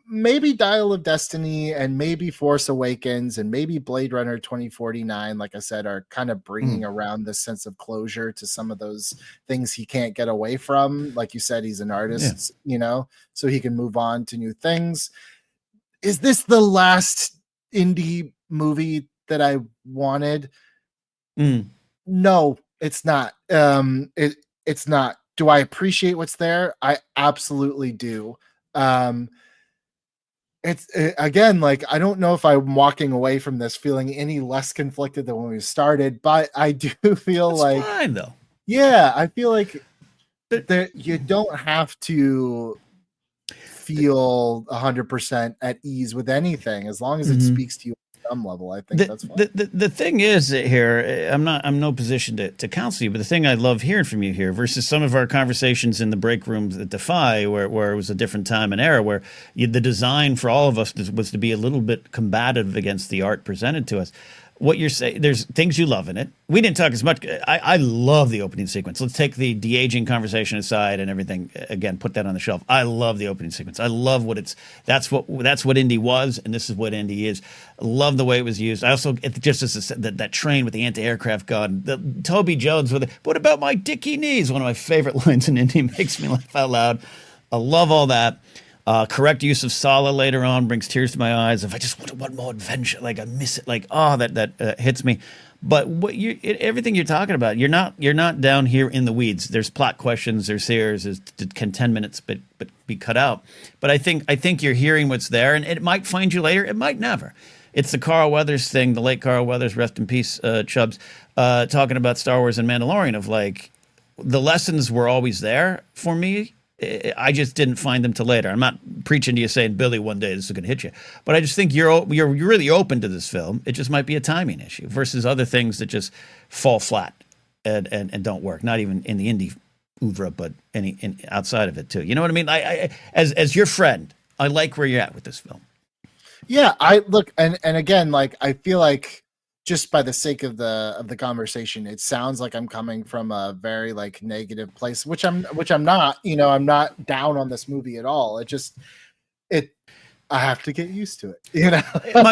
maybe Dial of Destiny and maybe Force Awakens and maybe Blade Runner 2049, like I said, are kind of bringing around this sense of closure to some of those things he can't get away from. Like you said, he's an artist, so he can move on to new things. Is this the last indie movie that I wanted? No, it's not. It's not. Do I appreciate what's there? I absolutely do. it's again, like, I don't know if I'm walking away from this feeling any less conflicted than when we started, but I do feel That's like, fine though. yeah, I feel like But you don't have to feel 100% at ease with anything as long as it speaks to you at some level. I think that's fine. The thing is that here, I'm no position to counsel you, but the thing I love hearing from you here versus some of our conversations in the break rooms at Defy, where it was a different time and era, where the design for all of us was to be a little bit combative against the art presented to us. What you're saying, there's things you love in it. We didn't talk as much. I love the opening sequence. Let's take the de-aging conversation aside and everything. Again, put that on the shelf. I love the opening sequence. I love what it's. That's what Indy was, and this is what Indy is. I love the way it was used. I also just as that train with the anti-aircraft gun. The Toby Jones with it. What about my dicky knees? One of my favorite lines in Indy, makes me laugh out loud. I love all that. Correct use of Sala later on brings tears to my eyes. If I just wanted one more adventure, like I miss it, like that hits me. But everything you're talking about, you're not down here in the weeds. There's plot questions. There's can 10 minutes but be cut out. But I think you're hearing what's there, and it might find you later. It might never. It's the Carl Weathers thing, the late Carl Weathers, rest in peace, Chubbs, talking about Star Wars and Mandalorian, of like the lessons were always there for me. I just didn't find them till later. I'm not preaching to you saying, Billy, one day this is going to hit you. But I just think you're really open to this film. It just might be a timing issue versus other things that just fall flat and don't work. Not even in the indie oeuvre, but outside of it too. You know what I mean? I as your friend, I like where you're at with this film. Yeah, I look, and again, like, I feel like, just by the sake of the conversation, it sounds like I'm coming from a very like negative place, which I'm not. You know, I'm not down on this movie at all. I have to get used to it. You know,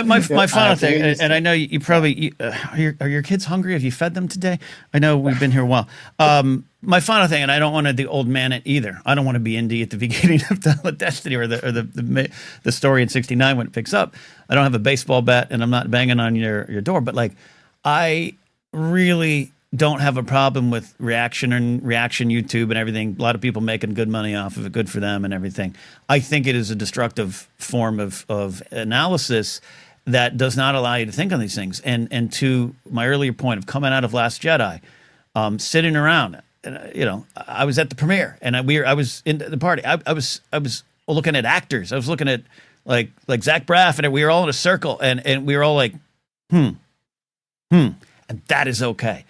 my final thing, and I know you probably are your kids hungry? Have you fed them today? I know we've been here a while. My final thing, and I don't want to the old man it either. I don't want to be Indy at the beginning of Dial of Destiny or the story in '69 when it picks up. I don't have a baseball bat, and I'm not banging on your door. But like, I really don't have a problem with reaction YouTube and everything. A lot of people making good money off of it, good for them and everything. I think it is a destructive form of analysis that does not allow you to think on these things. And to my earlier point of coming out of Last Jedi, sitting around, you know, I was at the premiere and I was in the party. I was looking at actors. I was looking at like Zach Braff, and we were all in a circle and we were all like, and that is okay.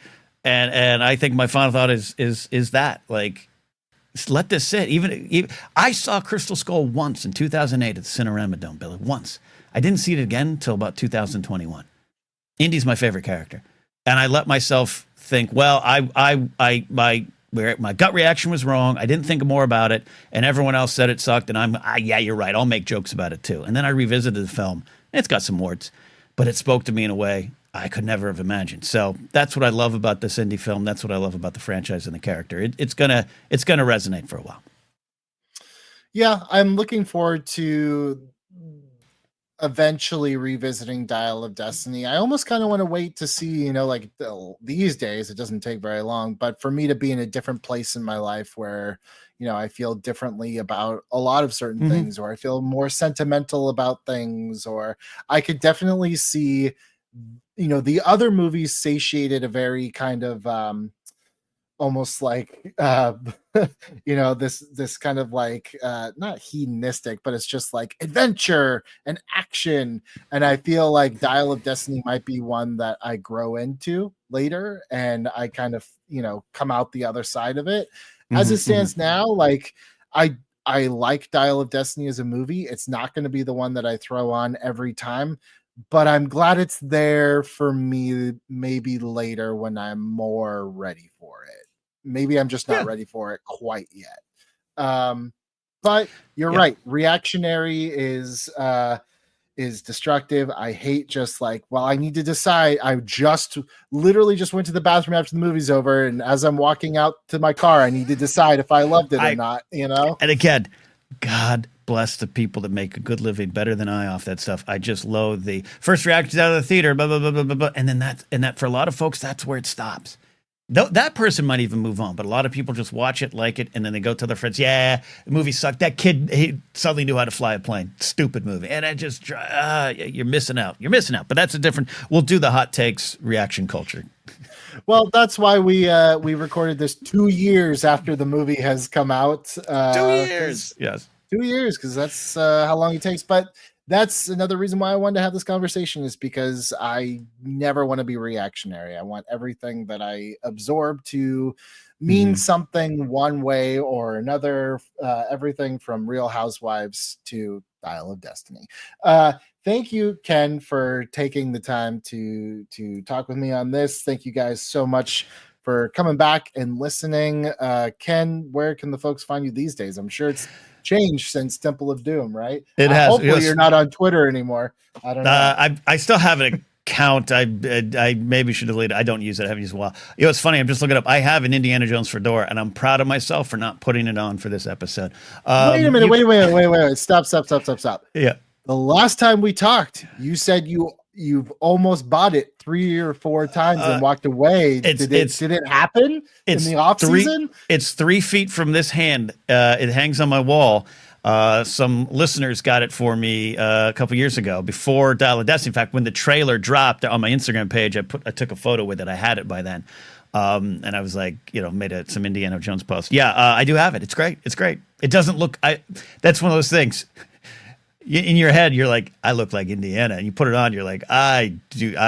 And I think my final thought is that, like, let this sit. Even I saw Crystal Skull once in 2008 at the Cinerama Dome, Billy. Once. I didn't see it again until about 2021. Indy's my favorite character, and I let myself think, well, my gut reaction was wrong. I didn't think more about it, and everyone else said it sucked. And yeah, you're right. I'll make jokes about it too. And then I revisited the film. It's got some warts, but it spoke to me in a way I could never have imagined. So that's what I love about this indie film. That's what I love about the franchise and the character. It's gonna resonate for a while. Yeah, I'm looking forward to eventually revisiting Dial of Destiny. I almost kind of want to wait to see, you know, like these days, it doesn't take very long, but for me to be in a different place in my life where, you know, I feel differently about a lot of certain things, or I feel more sentimental about things, or I could definitely see, you know, the other movies satiated a very kind of almost like you know, this kind of like not hedonistic, but it's just like adventure and action, and I feel like Dial of Destiny might be one that I grow into later and I kind of, you know, come out the other side of it. As it stands now, like I like Dial of Destiny as a movie. It's not going to be the one that I throw on every time, but I'm glad it's there for me maybe later when I'm more ready for it. Maybe I'm just not ready for it quite yet. But you're right. Reactionary is destructive. I hate just like, well, I need to decide. I literally just went to the bathroom after the movie's over, and as I'm walking out to my car, I need to decide if I loved it or not, you know? And again, God bless the people that make a good living better than I off that stuff. I just loathe the first reactions out of the theater, blah, blah, blah, blah, blah, blah. And that for a lot of folks, that's where it stops. That person might even move on, but a lot of people just watch it, like it, and then they go tell their friends, "Yeah, the movie sucked. That kid, he suddenly knew how to fly a plane. Stupid movie." And I just, you're missing out. You're missing out. But that's a different. We'll do the hot takes reaction culture. Well, that's why we recorded this 2 years after the movie has come out. 2 years, yes, 2 years, because that's how long it takes. But that's another reason why I wanted to have this conversation, is because I never want to be reactionary. I want everything that I absorb to mean something one way or another. Everything from Real Housewives to Dial of Destiny. Thank you, Ken, for taking the time to talk with me on this. Thank you guys so much for coming back and listening. Ken, where can the folks find you these days? I'm sure it's changed since Temple of Doom, right? It has. Hopefully you're not on Twitter anymore. I don't know. I still have an account. I maybe should delete it. I don't use it. I haven't used it in a while. You know, it's funny. I'm just looking up. I have an Indiana Jones fedora, and I'm proud of myself for not putting it on for this episode. Wait a minute. Wait. Stop. Yeah. The last time we talked, you said you've almost bought it 3 or 4 times and walked away. Did it happen in the off season? It's 3 feet from this hand. It hangs on my wall. Some listeners got it for me a couple years ago, before Dial of Destiny. In fact, when the trailer dropped on my Instagram page, I took a photo with it. I had it by then. And I was like, made some Indiana Jones post. Yeah, I do have it. It's great. It doesn't look, that's one of those things. In your head, you're like, I look like Indiana, and you put it on, you're like, I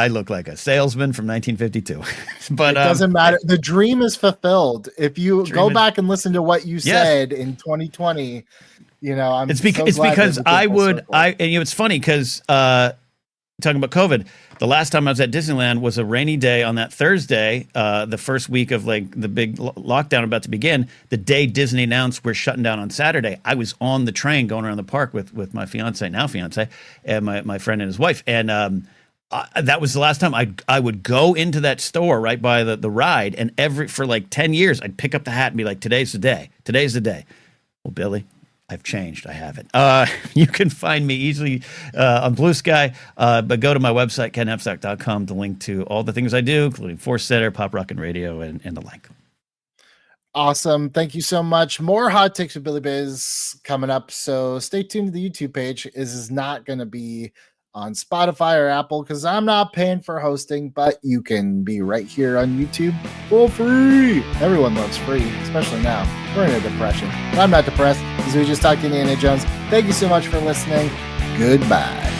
look like a salesman from 1952. But it doesn't matter. The dream is fulfilled. If you go back and listen to what you said in 2020, it's because it's funny because talking about COVID, the last time I was at Disneyland was a rainy day on that Thursday, the first week of like the big lockdown about to begin. The day Disney announced we're shutting down on Saturday, I was on the train going around the park with my fiance, and my friend and his wife. And that was the last time I would go into that store right by the ride. And for like 10 years, I'd pick up the hat and be like, today's the day. Well, Billy, I've changed. I haven't. You can find me easily on Blue Sky, but go to my website, kenhapsack.com, to link to all the things I do, including Force Center, Pop Rock and Radio, and the like. Awesome. Thank you so much. More hot takes with Billy Biz coming up, so stay tuned to the YouTube page. This is not going to be on Spotify or Apple because I'm not paying for hosting, but you can be right here on YouTube for free. Everyone loves free, especially now. We're in a depression. But I'm not depressed because we just talked to Indiana Jones. Thank you so much for listening. Goodbye.